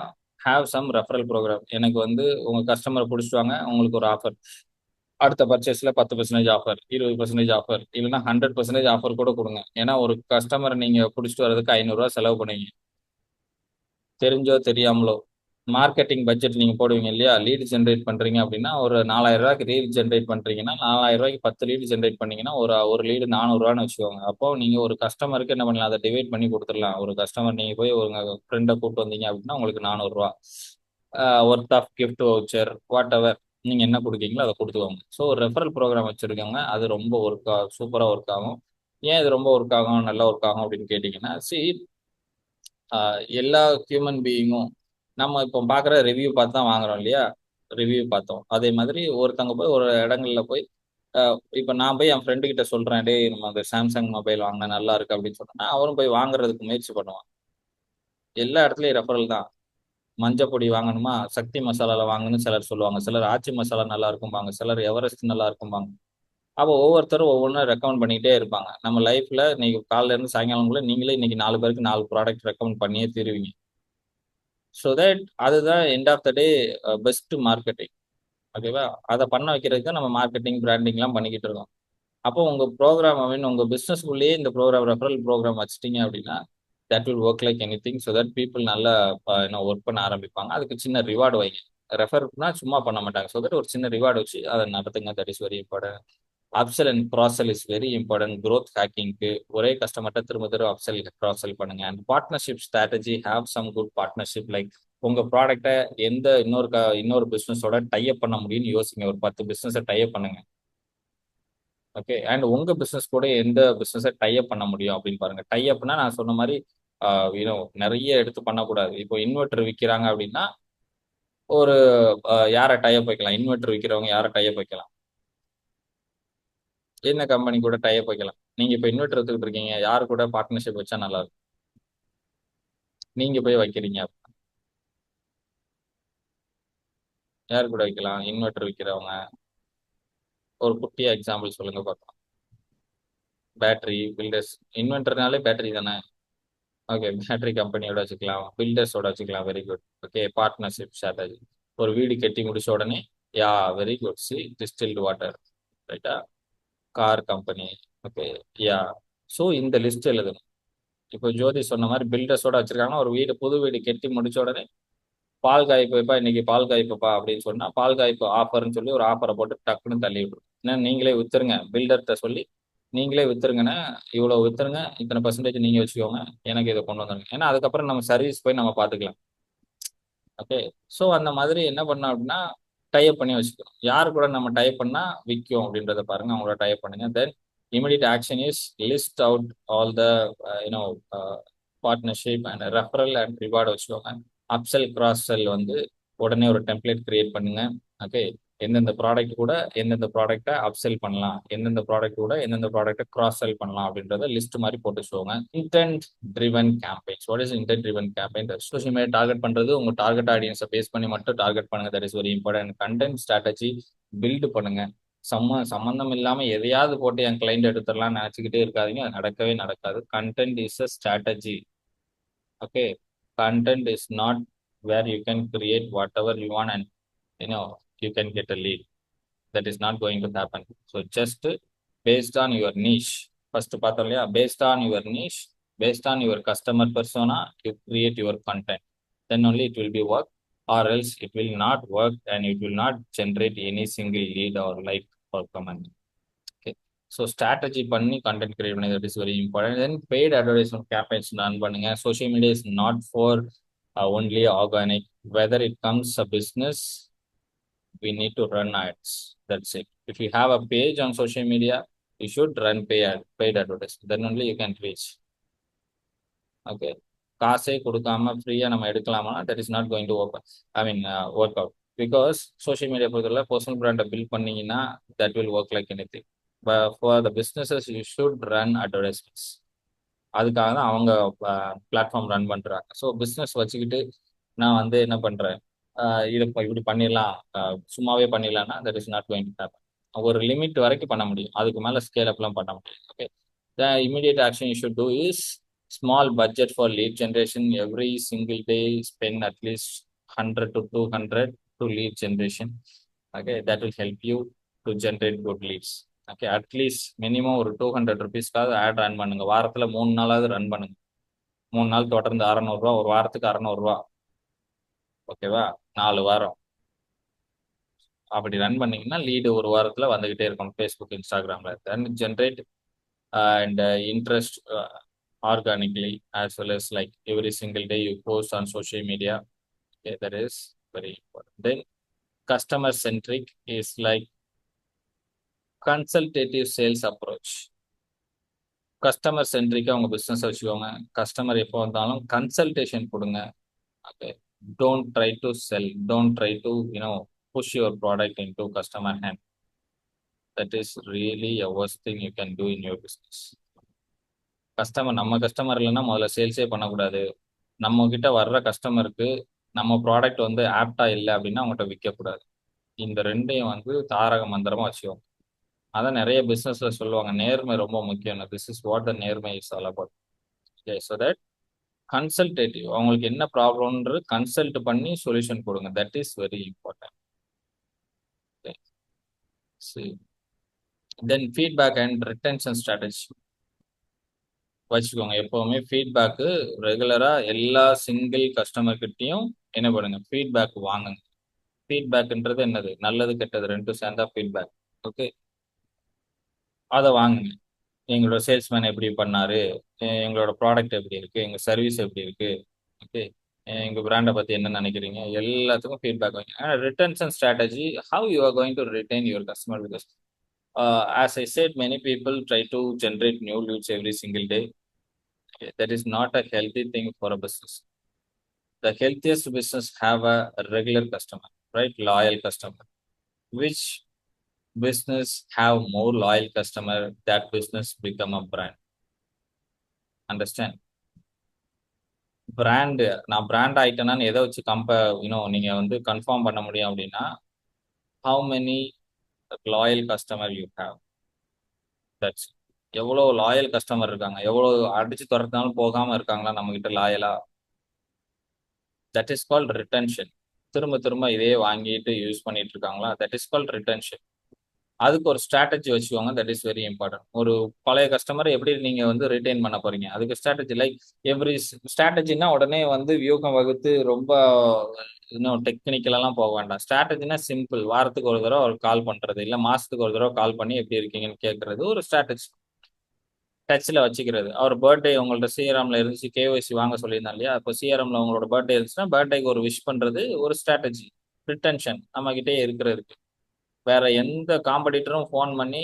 ஹேவ் சம் ரெஃபரல் ப்ரோக்ராம். எனக்கு வந்து உங்கள் கஸ்டமரை பிடிச்சிட்டு வாங்க, உங்களுக்கு ஒரு ஆஃபர், அடுத்த பர்ச்சேஸில் 10% ஆஃபர், 20% ஆஃபர், இல்லைன்னா 100% ஆஃபர் கூட கொடுங்க. ஏன்னா ஒரு கஸ்டமரை நீங்கள் பிடிச்சிட்டு வர்றதுக்கு 500 செலவு பண்ணுவீங்க, தெரிஞ்சோ தெரியாமலோ. மார்க்கெட்டிங் பட்ஜெட் நீங்கள் போடுவீங்க இல்லையா? லீடு ஜென்ரேட் பண்ணுறீங்க அப்படின்னா ஒரு 4000 லீடு ஜென்ரேட் பண்ணுறீங்கன்னா 4000 10 லீடு ஜென்ரேட் பண்ணீங்கன்னா ஒரு லீடு 400 வச்சுக்கோங்க. அப்போ நீங்கள் ஒரு கஸ்டமருக்கு என்ன பண்ணலாம், அதை டிவைட் பண்ணி கொடுத்துடலாம். ஒரு கஸ்டமர் நீங்கள் போய் உங்கள் ஃப்ரெண்டை கூப்பிட்டு வந்தீங்க அப்படின்னா உங்களுக்கு 400 worth of gift voucher, whatever நீங்கள் என்ன கொடுக்கீங்களோ அதை கொடுத்துக்கோங்க. ஸோ ரெஃபரல் ப்ரோக்ராம் வச்சுருக்காங்க, அது ரொம்ப சூப்பராக ஒர்க் ஆகும். ஏன் இது ரொம்ப ஒர்க் ஆகும், நல்லா ஒர்க் ஆகும் அப்படின்னு கேட்டிங்கன்னா, எல்லா ஹியூமன் பீயிங்கும் நம்ம இப்போ பார்க்குற ரிவ்யூ பார்த்து தான் வாங்குறோம் இல்லையா? ரிவ்யூ பார்த்தோம். அதே மாதிரி ஒருத்தவங்க போய் ஒரு இடங்கள்ல போய் இப்போ நான் போய் என் ஃப்ரெண்டு கிட்ட சொல்கிறேன், டே நம்ம அந்த சாம்சங் மொபைல் வாங்கினா நல்லா இருக்கு அப்படின்னு சொன்னேன்னா அவரும் போய் வாங்குறதுக்கு முயற்சி பண்ணுவான். எல்லா இடத்துலையும் ரெஃபரல் தான். மஞ்சப்பொடி வாங்கணுமா, சக்தி மசாலாவில் வாங்கணும்னு சிலர் சொல்லுவாங்க, சிலர் ஆச்சி மசாலா நல்லா இருக்கும்பாங்க, சிலர் எவரெஸ்ட் நல்லா இருக்கும்பாங்க. அப்போ ஒவ்வொருத்தரும் ஒவ்வொன்றும் ரெக்கமெண்ட் பண்ணிக்கிட்டே இருப்பாங்க. நம்ம லைஃப்ல இன்னைக்கு காலையில இருந்து சாயங்காலம்குள்ள நீங்களே இன்னைக்கு 4 பேருக்கு 4 ப்ராடக்ட் ரெக்கமெண்ட் பண்ணியே தருவீங்க. ஸோ தட் அதுதான் end of the day best marketing. ஓகேவா? அதை பண்ண வைக்கிறதுக்கு தான் நம்ம மார்க்கெட்டிங் பிராண்டிங்லாம் பண்ணிக்கிட்டு இருக்கோம். அப்போ உங்கள் ப்ரோக்ராம் உங்கள் பிஸ்னஸ்க்குள்ளேயே இந்த ப்ரோக்ராம் ரெஃபரல் ப்ரோக்ராம் வச்சிட்டிங்க அப்படின்னா that will work like any thing. So that people நல்லா ஒர்க் பண்ண ஆரம்பிப்பாங்க. அதுக்கு சின்ன ரிவார்டு வைங்க. ரெஃபர்னா சும்மா பண்ண மாட்டாங்க. ஸோ தட் ஒரு சின்ன ரிவார்டு வச்சு அதை நடத்துங்க. That is very important. Upsell and cross sell is very important. Growth ஹேக்கிங்க்கு ஒரே கஸ்டமர்கிட்ட திரும்ப திரும்ப அப்செல் க்ராஸ்செல் பண்ணுங்க. And partnership strategy, have some good partnership. Like உங்க ப்ராடக்ட்டை எந்த இன்னொரு பிஸ்னஸோட டைப் பண்ண முடியும்னு யோசிங்க. ஒரு 10 பிஸ்னஸை டைப் பண்ணுங்க. ஓகே, அண்ட் உங்க பிஸ்னஸ் கூட எந்த பிஸ்னஸை டைப் பண்ண முடியும் அப்படின்னு பாருங்க. டைப்னா நான் சொன்ன மாதிரி நிறைய எடுத்து பண்ணக்கூடாது. இப்போ இன்வெர்டர் விற்கிறாங்க அப்படின்னா ஒரு யாரை டைப் வைக்கலாம், இன்வெர்டர் விற்கிறவங்க யாரை டைப் வைக்கலாம், என்ன கம்பெனி கூட டைப் வைக்கலாம். நீங்க இப்ப இன்வெர்டர் எடுத்துக்கிட்டு இருக்கீங்க, யாரு கூட பார்ட்னர்ஷிப் வச்சா நல்லா இருக்கும், நீங்க போய் வைக்கிறீங்க, யாரு கூட வைக்கலாம்? இன்வெர்டர் விற்கிறவங்க. ஒரு குட்டியா எக்ஸாம்பிள் சொல்லுங்க பார்க்கலாம். பேட்டரி பில்டர்ஸ், இன்வெர்டர்னாலே பேட்டரி தானே. ஓகே, பேட்டரி கம்பெனியோட வச்சுக்கலாம், பில்டர்ஸோட வச்சுக்கலாம். Very good. Okay, partnership strategy. ஒரு வீடு கட்டி முடிச்ச உடனே, yeah very good, see distilled water, ரைட்டா. Car company. Okay, yeah. So இந்த லிஸ்ட் எழுதணும். இப்போ ஜோதி சொன்ன மாதிரி பில்டர்ஸோட வச்சிருக்காங்கன்னா, ஒரு வீடு புது வீடு கட்டி முடிச்ச உடனே பால் காய்ப்பு வைப்பா, இன்னைக்கு பால் காய்ப்புப்பா அப்படின்னு சொன்னா பால் காய்ப்பு ஆஃபர்னு சொல்லி ஒரு ஆஃபரை போட்டு டக்குன்னு தள்ளி விட்டுரும். ஏன்னா நீங்களே வித்துருங்க, பில்டர்கிட்ட சொல்லி நீங்களே வித்துருங்கன்னா, இவ்வளோ வித்துருங்க, இத்தனை பர்சன்டேஜ் நீங்க வச்சுக்கோங்க, எனக்கு இதை கொண்டு வந்துருங்க. ஏன்னா அதுக்கப்புறம் நம்ம சர்வீஸ் போய் நம்ம பார்த்துக்கலாம். ஓகே. ஸோ அந்த மாதிரி என்ன பண்ணோம் அப்படின்னா, டைப் பண்ணி வச்சுக்கணும். யாரு கூட நம்ம டைப் பண்ணா விற்கும் அப்படின்றத பாருங்க, அவங்களோட டைப் பண்ணுங்க. Then immediate action is list out all the you know partnership and referral and reward வச்சுக்கோங்க. அப்செல் கிராஸ் செல் வந்து உடனே ஒரு டெம்ப்ளேட் கிரியேட் பண்ணுங்க. ஓகே, எந்தெந்த ப்ராடக்ட் கூட எந்தெந்த ப்ராடக்ட்டை அப்செல் பண்ணலாம், எந்தெந்த ப்ராடக்ட் கூட எந்தெந்த ப்ராடக்ட்டை கிராஸ் செல் பண்ணலாம் அப்படின்றத லிஸ்ட் மாதிரி போட்டு வச்சுக்கோங்க. Intent driven campaigns. What is intent driven campaign? Social media target பண்றது உங்க டார்கெட் ஆடியன்ஸை பேஸ் பண்ணி மட்டும் டார்கெட் பண்ணுங்க. That is very important. Content strategy build பண்ணுங்க. சம்பந்தம் இல்லாம எதையாவது போட்டு என் கிளைண்ட் எடுத்துடலாம் நினைச்சுக்கிட்டே இருக்காதீங்க, அது நடக்கவே நடக்காது. Content is a strategy. Okay, content is not where you can create whatever you want and you can get a lead. That is not going to happen. So just based on your niche, first பார்த்தோம் இல்லையா, based on your niche, based on your customer persona, you create your content. Then only it will be work, or else it will not work and it will not generate any single lead or like or comment. Okay. So strategy பண்ணி content create பண்ணி, that is very important. Then paid advertisement campaigns run பண்ணுங்க. Social media is not for only organic. Whether it comes a business, we need to run ads. That's it. If you have a page on social media, you should run paid advertisement. Then only you can reach. Okay. காசே கொடுக்காம ஃப்ரீயா நம்ம எடுக்கலாமா? That is not going to work out. Because social media பொறுத்தவரை personal பிராண்டை build பண்ணீங்கன்னா that will work like anything. For the businesses you should run advertisements. அதுக்காக தான் அவங்க பிளாட்ஃபார்ம் ரன் பண்றாங்க. ஸோ பிஸ்னஸ் வச்சுக்கிட்டு நான் வந்து என்ன பண்றேன், இது இப்படி பண்ணிடலாம், சும்மாவே பண்ணிடலாம்னா that is not going to happen. ஒரு லிமிட் வரைக்கும் பண்ண முடியும், அதுக்கு மேல ஸ்கேல் அப்லாம் பண்ண முடியும். Okay, the immediate action you should do is small budget for lead generation. Every single day spend at least 100 to 200 to lead generation. Okay, that will help you to generate good leads. Okay, at least minimum ஒரு 200 ருபீஸ்க்காவது ad run பண்ணுங்க. வாரத்தில் 3 நாளாவது run பண்ணுங்க. 3 நாள் தொடர்ந்து 600 ரூபா, ஒரு வாரத்துக்கு 600 ரூபா. ஓகேவா, 4 வாரம் அப்படி ரன் பண்ணீங்கன்னா லீடு ஒரு வாரத்தில் வந்துகிட்டே இருக்கணும். ஃபேஸ்புக், இன்ஸ்டாகிராம்ல then generate and interest organically as well as like every single day you post on social media. Okay, that is very important. Then customer centric is like consultative sales approach. Customer சென்ட்ரிக்காக உங்கள் business வச்சுக்கோங்க. Customer எப்போ வந்தாலும் consultation கொடுங்க. Okay, don't try to sell, don't try to push your product into customer hand. That is really a worst thing you can do in your business. நம்ம customer இல்லைன்னா முதல்ல சேல்ஸே பண்ணக்கூடாது. நம்ம கிட்ட வர்ற கஸ்டமருக்கு நம்ம ப்ராடக்ட் வந்து ஆப்டா இல்லை அப்படின்னா அவங்ககிட்ட விற்கக்கூடாது. இந்த ரெண்டையும் வந்து தாரக மந்திரமா வச்சுக்கோங்க. அதான் நிறைய பிஸ்னஸ்ல சொல்லுவாங்க, நேர்மை ரொம்ப முக்கியம். திஸ் இஸ் வாட் த நேர்மை is all about. Okay, so that consultative, அவங்களுக்கு என்ன ப்ராப்ளம்ன்றது கன்சல்ட் பண்ணி சொல்யூஷன் கொடுங்க. That is very important. Then feedback and retention strategy வச்சுக்கோங்க. எப்பவுமே ஃபீட்பேக்கு ரெகுலரா எல்லா சிங்கிள் கஸ்டமர் கிட்டையும் என்ன பண்ணுங்க, ஃபீட்பேக் வாங்குங்க. ஃபீட்பேக்ன்றது என்னது, நல்லது கெட்டது ரெண்டும் சேர்ந்தா ஃபீட்பேக். ஓகே, அதை வாங்குங்க. எங்களோட சேல்ஸ்மேன் எப்படி பண்ணாரு, எங்களோட ப்ராடக்ட் எப்படி இருக்கு, எங்க சர்வீஸ் எப்படி இருக்கு, ஓகே, எங்க பிராண்டை பத்தி என்ன நினைக்கிறீங்க, எல்லாத்துக்கும் ஃபீட்பேக் வாங்க. Retention strategy, how you are going to retain your customer? Because as I said, many people try to generate new leads every single day. That is not a healthy thing for a business. the healthiest business have a regular customer, right? Loyal customer. Which business have more loyal customer? That business become a brand. Understand? Brand, நான் brand ஆயிட்டேனான்னு எதை வச்சு நீங்க வந்து confirm பண்ண முடியும் அப்படின்னா, how many loyal customer you have. That's எவ்வளோ loyal customer இருக்காங்க, எவ்வளோ அடிச்சு துரத்தினாலும் போகாம இருக்காங்களா நம்ம கிட்ட லாயலா. That is called retention. திரும்ப திரும்ப இதே வாங்கிட்டு யூஸ் பண்ணிட்டு இருக்காங்களா, தட் இஸ் கால்ட் ரிட்டன்ஷன். அதுக்கு ஒரு ஸ்ட்ராட்டஜி வச்சுக்கோங்க. That is very important. ஒரு பழைய கஸ்டமரை எப்படி நீங்க வந்து ரிட்டைன் பண்ண போறீங்க, அதுக்கு ஸ்ட்ராட்டஜி. லைக் எவ்ரி ஸ்ட்ராட்டஜினா உடனே வந்து வியூகம் வகுத்து ரொம்ப இன்னும் டெக்னிக்கலெல்லாம் போக வேண்டாம். ஸ்ட்ராட்டஜினா சிம்பிள். வாரத்துக்கு ஒரு தடவை ஒரு கால் பண்றது, இல்லை மாசத்துக்கு ஒரு தடவை கால் பண்ணி எப்படி இருக்கீங்கன்னு கேட்கறது ஒரு ஸ்ட்ராட்டஜி. டச்சில் வச்சுக்கிறது. அவர் பர்த்டே உங்கள்ட்ட சிஆர்எம்ல இருந்துச்சு, கேஒய்சி வாங்க சொல்லியிருந்தா இல்லையா, இப்போ சிஆர்எம்ல உங்களோட பர்த்டே இருந்துச்சுன்னா பர்த்டேக்கு ஒரு விஷ் பண்றது ஒரு ஸ்ட்ராட்டஜி. ரிட்டன்ஷன் நம்ம கிட்டே இருக்கிறதுக்கு. வேற எந்த காம்படிட்டரும் ஃபோன் பண்ணி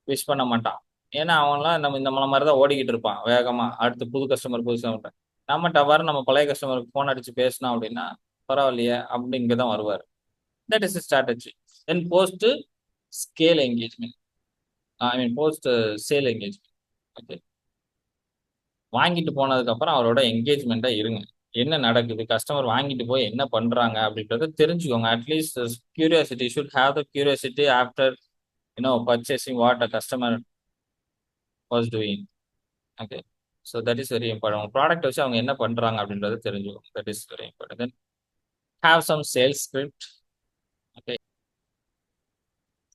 விஷ் பண்ண மாட்டான். ஏன்னா அவன்லாம் நம்ம இந்த மாதிரி தான் ஓடிக்கிட்டு இருப்பான் வேகமா. அடுத்து புது கஸ்டமர் புது கஸ்டமர். நம்மகிட்ட வர நம்ம பழைய கஸ்டமருக்கு ஃபோன் அடிச்சு பேசினோம் அப்படின்னா பரவாயில்லையே அப்படிங்க தான் வருவார். That is strategy. Then post scale engagement, I mean post sale engagement. Okay, வாங்கிட்டு போனதுக்கு அப்புறம் அவரோட என்கேஜ்மெண்ட்டா இருங்க. என்ன நடக்குது, கஸ்டமர் வாங்கிட்டு போய் என்ன பண்றாங்க அப்படின்றத தெரிஞ்சுக்கோங்க. At least curiosity should have the curiosity after purchasing what a customer was doing. Okay, so that is very important. Product வச்சு அவங்க என்ன பண்றாங்க அப்படின்றத தெரிஞ்சுக்கோங்க. That is very important. Then have some sales script. Okay,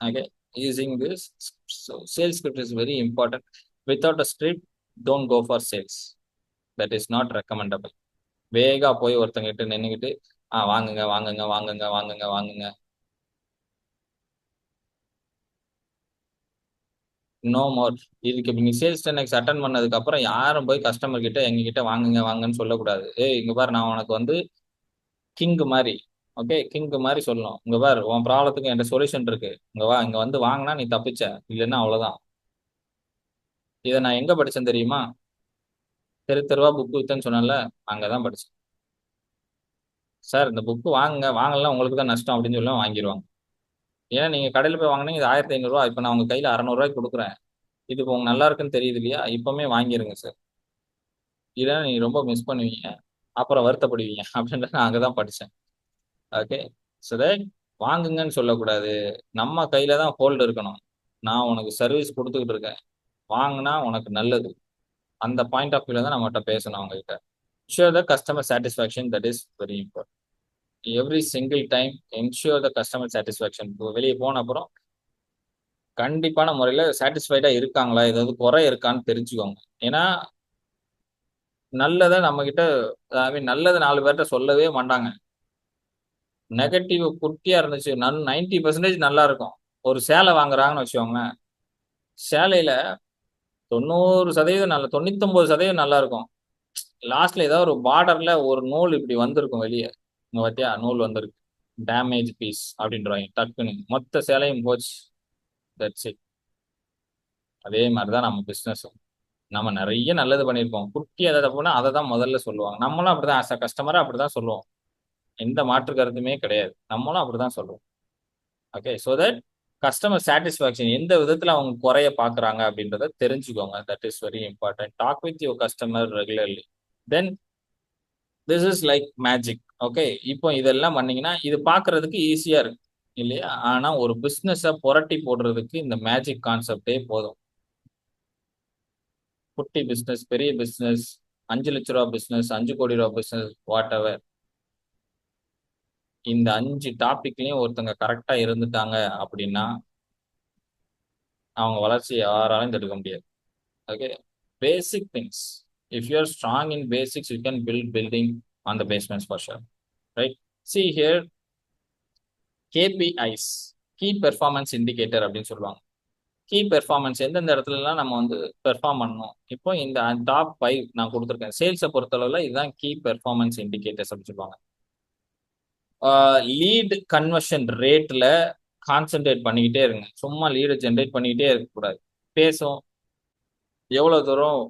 okay, using this. So sales script is very important. Without a script, don't go for sales. That is not recommendable. வேகா போய் ஒருத்தங்கிட்ட நின்றுக்கிட்டு வாங்குங்க வாங்குங்க வாங்குங்க வாங்குங்க வாங்குங்க. No more. இதுக்கு நீங்க சேல்ஸ் 10x அட்டன் பண்ணதுக்கு அப்புறம் யாரும் போய் கஸ்டமர் கிட்ட எங்ககிட்ட வாங்குங்க வாங்கன்னு சொல்லக்கூடாது. இங்க பாரு, நான் உனக்கு வந்து கிங் மாதிரி, ஓகே, கிங் மாதிரி சொல்லணும். இங்க பாரு, உன் ப்ராப்ளத்துக்கு என்கிட்ட சொல்யூஷன் இருக்கு, இங்க வா, இங்க வந்து வாங்கினா நீ தப்பிச்ச, இல்லைன்னா அவ்வளவுதான். இதை நான் எங்க படிச்சேன் தெரியுமா? தெருவா புக்கு வித்தேன்னு சொன்னல, அங்கதான் படிச்சேன். சார் இந்த புக்கு வாங்குங்க, வாங்கலாம் உங்களுக்கு தான் நஷ்டம் அப்படின்னு சொல்லி வாங்கிடுவாங்க. ஏன்னா நீங்க கடையில் போய் வாங்கினீங்க, இது 1500 ரூபா, இப்போ நான் உங்க கையில் 600 ரூபாய்க்கு கொடுக்குறேன், இது இப்போ உங்களுக்கு நல்லா இருக்குன்னு தெரியுது இல்லையா, இப்பவுமே வாங்கிருங்க சார், இல்லைன்னா நீங்க ரொம்ப மிஸ் பண்ணுவீங்க, அப்புறம் வருத்தப்படுவீங்க அப்படின்றத நான் அங்கதான் படிச்சேன். ஓகே, ஸோ தட் வாங்குங்கன்னு சொல்லக்கூடாது, நம்ம கையில தான் ஹோல்டு இருக்கணும். நான் உனக்கு சர்வீஸ் கொடுத்துக்கிட்டு இருக்கேன், வாங்கினா உனக்கு நல்லது, அந்த பாயிண்ட் ஆஃப் வியூல தான் நம்மகிட்ட பேசணும் அவங்க கிட்ட. ensure the customer satisfaction, that is very important. Every single time ensure the customer satisfaction. வெளியே போன அப்புறம் கண்டிப்பான முறையில சாட்டிஸ்ஃபைடா இருக்காங்களா, ஏதாவது குறை இருக்கான்னு தெரிஞ்சுக்கோங்க. ஏன்னா நல்லதை நம்ம கிட்ட, ஐ மீன் நல்லதை 4 பேர்கிட்ட சொல்லவே மாட்டாங்க. நெகட்டிவ் குட்டியா இருந்துச்சு, 90% நல்லா இருக்கும். ஒரு சேலை வாங்குறாங்கன்னு வச்சுக்கோங்களேன், சேலையில 90% நல்ல 99% நல்லா இருக்கும். லாஸ்ட்ல ஏதாவது ஒரு பார்டர்ல ஒரு நூல் இப்படி வந்திருக்கும் வெளியே, இங்க பார்த்தியா நூல் வந்திருக்கு, டேமேஜ் பீஸ் அப்படின்றாங்க, டக்குன்னு மொத்த சேலையும் போச்சு. That's it. அதே மாதிரிதான் நம்ம பிசினஸ். நம்ம நிறைய நல்லது பண்ணியிருக்கோம், குட்டி எதாவது போனா அதை தான் முதல்ல சொல்லுவாங்க. நம்மளும் அப்படிதான், ஆஸ் அ கஸ்டமரா அப்படிதான் சொல்லுவோம், எந்த மாற்று கருத்துமே கிடையாது, நம்மளும் அப்படிதான் சொல்லுவோம். Okay, so that customer satisfaction எந்த விதத்துல அவங்க குறைய பாக்குறாங்க அப்படின்றத தெரிஞ்சுக்கோங்க. That is very important. Talk with your customer regularly. Then this is like magic. Okay, இப்போ இதெல்லாம் பண்ணீங்கன்னா இது பாக்குறதுக்கு ஈஸியா இருக்கு இல்லையா, ஆனா ஒரு பிசினஸ புரட்டி போடுறதுக்கு இந்த மேஜிக் கான்செப்டே போதும். குட்டி பிசினஸ், பெரிய பிசினஸ், 5 லட்ச ரூபா பிசினஸ், 5 கோடி ரூபா பிசினஸ், வாட் எவர், இந்த 5 டாபிக்லயும் ஒருத்தங்க கரெக்டா இருந்துட்டாங்க அப்படின்னா அவங்க வளர்ச்சி யாராலும் தடுக்க முடியாது. Okay, basic things. If you are strong in basics, you can building on the basements for sure. Right, see here KPIs, key performance indicator அப்படின்னு சொல்லுவாங்க. கீ பெர்ஃபார்மன்ஸ் எந்தெந்த இடத்துலலாம் நம்ம வந்து பெர்ஃபார்ம் பண்ணணும். இப்போ இந்த டாப் 5 நான் கொடுத்துருக்கேன். சேல்ஸை பொறுத்தளவில் இதுதான் கீ பெர்ஃபார்மன்ஸ் இண்டிகேட்டர்ஸ் அப்படின்னு சொல்லுவாங்க. லீட் கன்வர்ஷன் ரேட்ல கான்சென்ட்ரேட் பண்ணிக்கிட்டே இருங்க. சும்மா லீடை ஜென்ரேட் பண்ணிக்கிட்டே இருக்கக்கூடாது. பேசும் எவ்வளவு தூரம்,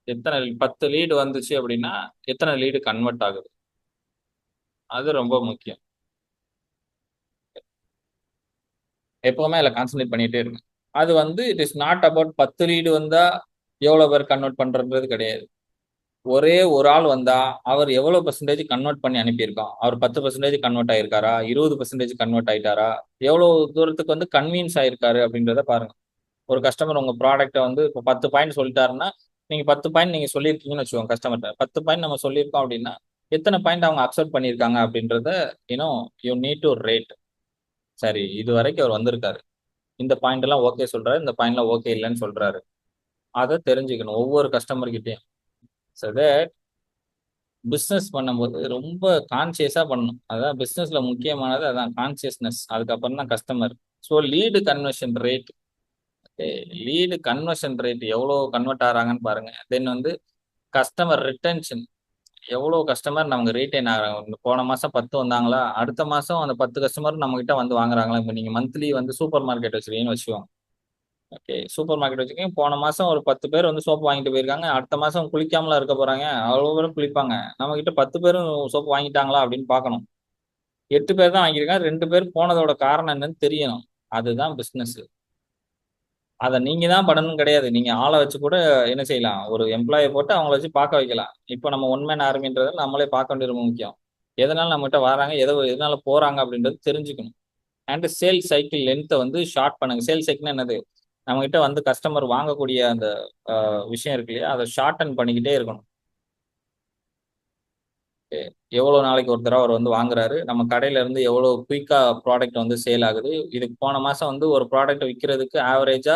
எத்தனை 10 லீடு வந்துச்சு அப்படின்னா எத்தனை லீடு கன்வெர்ட் ஆகுது, அது ரொம்ப முக்கியம். எப்பவுமே அதில் கான்சன்ட்ரேட் பண்ணிட்டே இருக்கு. அது வந்து it is not about 10 lead வந்தா எவ்வளவு பேர் கன்வெர்ட் பண்றது கிடையாது. ஒரே ஒரு ஆள் வந்தா அவர் எவ்வளவு பெர்சன்டேஜ் கன்வெர்ட் பண்ணி அனுப்பியிருக்கோம், அவர் 10% கன்வெர்ட் ஆயிருக்காரா, 20% கன்வெர்ட் ஆயிட்டாரா, எவ்வளவு தூரத்துக்கு வந்து கன்வீன்ஸ் ஆயிருக்காரு அப்படின்றத பாருங்க. ஒரு கஸ்டமர் உங்க ப்ராடக்ட்டை வந்து இப்போ 10 பாயிண்ட் சொல்லிட்டாருன்னா, நீங்க 10 பாயிண்ட் நீங்க சொல்லியிருக்கீங்கன்னு வச்சுக்கோங்க கஸ்டமர்கிட்ட. 10 பாயிண்ட் நம்ம சொல்லியிருக்கோம் அப்படின்னா, எத்தனை பாயிண்ட் அவங்க அக்செப்ட் பண்ணியிருக்காங்க அப்படின்றத யூ நீட் டு ரேட். சரி, இது வரைக்கும் அவர் வந்திருக்காரு, இந்த பாயிண்ட் எல்லாம் ஓகே சொல்றாரு, இந்த பாயிண்ட்லாம் ஓகே இல்லைன்னு சொல்றாரு. அதை தெரிஞ்சுக்கணும் ஒவ்வொரு கஸ்டமர்கிட்டையும். ஸோ தட் பிஸ்னஸ் பண்ணும்போது ரொம்ப கான்சியஸா பண்ணணும். அதான் பிஸ்னஸ்ல முக்கியமானது, அதான் கான்சியஸ்னஸ். அதுக்கப்புறம் தான் customer. So lead conversion rate, lead conversion rate எவ்வளோ கன்வெர்ட் ஆகிறாங்கன்னு பாருங்க. தென் வந்து கஸ்டமர் ரிட்டன்ஷன், எவ்வளோ கஸ்டமர் நமக்கு ரீட்டைன் ஆகிறாங்க. போன மாசம் 10 வந்தாங்களா, அடுத்த மாசம் அந்த 10 கஸ்டமர் நம்ம கிட்ட வந்து வாங்குறாங்களா. இப்போ நீங்க மந்த்லி வந்து சூப்பர் மார்க்கெட் வச்சிருக்கீங்கன்னு வச்சுக்கோங்க. ஓகே, சூப்பர் மார்க்கெட் வச்சிருக்கீங்க, போன மாசம் ஒரு 10 பேர் வந்து சோப்பு வாங்கிட்டு போயிருக்காங்க, அடுத்த மாசம் குளிக்காமலாம் இருக்க போறாங்க, அவ்வளோ பேரும் குளிப்பாங்க. நம்ம கிட்ட 10 பேரும் சோப்பு வாங்கிட்டாங்களா அப்படின்னு பார்க்கணும். 8 பேர் தான் வாங்கியிருக்காங்க, 2 பேர் போனதோட காரணம் என்னன்னு தெரியணும். அதுதான் பிசினஸ். அதை நீங்க தான் பண்ணணும் கிடையாது. நீங்க ஆளை வச்சு கூட என்ன செய்யலாம், ஒரு எம்ப்ளாயை போட்டு அவங்கள வச்சு பார்க்க வைக்கலாம். இப்போ நம்ம ஒன் மேன் ஆர்மின்றது நம்மளே பார்க்க வேண்டியது ரொம்ப முக்கியம். எதனால நம்மகிட்ட வராங்க, எதனால போறாங்க அப்படின்றது தெரிஞ்சுக்கணும். அண்ட் சேல் சைக்கிள் லென்த்தை வந்து ஷார்ட் பண்ணுங்க. சேல் சைக்கிள் என்னது, நம்ம கிட்ட வந்து கஸ்டமர் வாங்கக்கூடிய அந்த விஷயம் இருக்கு இல்லையா, அதை ஷார்டன் பண்ணிக்கிட்டே இருக்கணும். எவ்வளவு நாளைக்கு ஒரு தடவை அவர் வந்து வாங்குறாரு, நம்ம கடையில இருந்து எவ்வளவு குயிக்கா ப்ராடக்ட் வந்து சேல் ஆகுது. இதுக்கு போன மாசம் வந்து ஒரு ப்ராடக்ட் விற்கிறதுக்கு ஆவரேஜா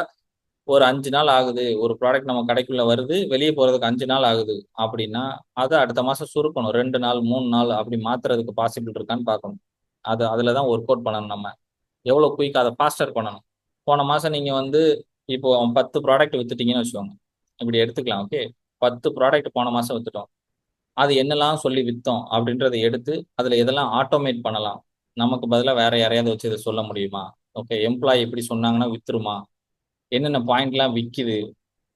ஒரு 5 நாள் ஆகுது. ஒரு ப்ராடக்ட் நம்ம கடைக்குள்ள வருது, வெளியே போறதுக்கு 5 நாள் ஆகுது அப்படின்னா, அதை அடுத்த மாசம் சுருக்கணும். 2 நாள் 3 நாள் அப்படி மாத்துறதுக்கு பாசிபிள் இருக்கான்னு பார்க்கணும். அதுல தான் ஒர்க் அவுட் பண்ணணும். நம்ம எவ்வளவு குயிக்கா அதை ஃபாஸ்டர் பண்ணணும். போன மாசம் நீங்க வந்து இப்போ 10 ப்ராடக்ட் வித்துட்டீங்கன்னு வச்சுக்கோங்க, இப்படி எடுத்துக்கலாம். ஓகே, 10 ப்ராடக்ட் போன மாசம் வித்துட்டோம். அது என்னெல்லாம் சொல்லி வித்தோம் அப்படின்றத எடுத்து அதுல எதெல்லாம் ஆட்டோமேட் பண்ணலாம், நமக்கு பதிலாக வேற யாரையாவது வச்சு இதை சொல்ல முடியுமா, ஓகே எம்ப்ளாயி இப்படி சொன்னாங்கன்னா வித்துருமா, என்னென்ன பாயிண்ட்லாம் விற்கிது,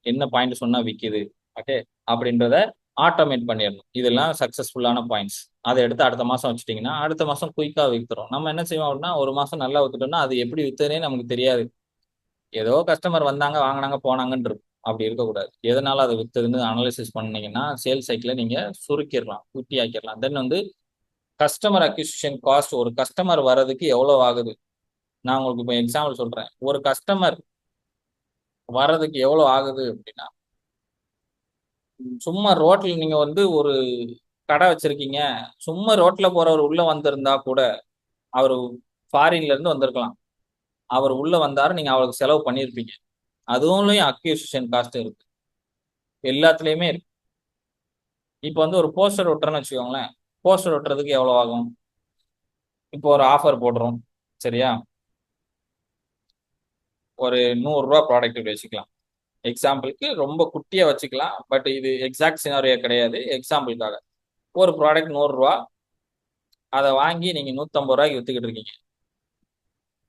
என்ன பாயிண்ட் சொன்னா விற்கிது, ஓகே அப்படின்றத ஆட்டோமேட் பண்ணிடணும். இதெல்லாம் சக்சஸ்ஃபுல்லான பாயிண்ட்ஸ். அதை எடுத்து அடுத்த மாசம் வச்சுட்டீங்கன்னா அடுத்த மாசம் குயிக்கா வித்துரும். நம்ம என்ன செய்வோம் அப்படின்னா, ஒரு மாசம் நல்லா வித்துட்டோம்னா அது எப்படி வித்துனே நமக்கு தெரியாது. ஏதோ கஸ்டமர் வந்தாங்க வாங்கினாங்க போனாங்கன்னு இருக்கும். அப்படி இருக்கக்கூடாது. எதனால அதை வித்துன்னு அனாலிசிஸ் பண்ணீங்கன்னா சேல் சைக்கிளை நீங்க சுருக்கிடலாம், குட்டி ஆக்கிடலாம். தென் வந்து கஸ்டமர் அக்விசிஷன் காஸ்ட், ஒரு கஸ்டமர் வர்றதுக்கு எவ்வளவு ஆகுது. நான் உங்களுக்கு இப்போ எக்ஸாம்பிள் சொல்றேன். ஒரு கஸ்டமர் வர்றதுக்கு எவ்வளவு ஆகுது அப்படின்னா, சும்மா ரோட்ல நீங்க வந்து ஒரு கடை வச்சிருக்கீங்க, சும்மா ரோட்ல போறவர் உள்ள வந்திருந்தா கூட, அவர் ஃபாரின்ல இருந்து வந்திருக்கலாம், அவர் உள்ள வந்தாரு, நீங்க அவருக்கு செலவு பண்ணியிருப்பீங்க. அதுவும்லயும் அக்யூசிஷன் காஸ்ட் இருக்கு, எல்லாத்துலயுமே இருக்கு. இப்போ வந்து ஒரு போஸ்டர் ஒட்டுறேன்னு வச்சுக்கோங்களேன், போஸ்டர் ஒட்டுறதுக்கு எவ்வளவு ஆகும். இப்போ ஒரு ஆஃபர் போடுறோம், சரியா, ஒரு 100 ரூபா ப்ராடக்ட் வச்சுக்கலாம். எக்ஸாம்பிளுக்கு ரொம்ப குட்டியா வச்சுக்கலாம், பட் இது எக்ஸாக்ட் சினாரியோ கிடையாது, எக்ஸாம்பிளுக்காக. ஒரு ப்ராடக்ட் 100 ரூபா, அதை வாங்கி நீங்க 150 ரூபாய்க்கு வித்துக்கிட்டு இருக்கீங்க,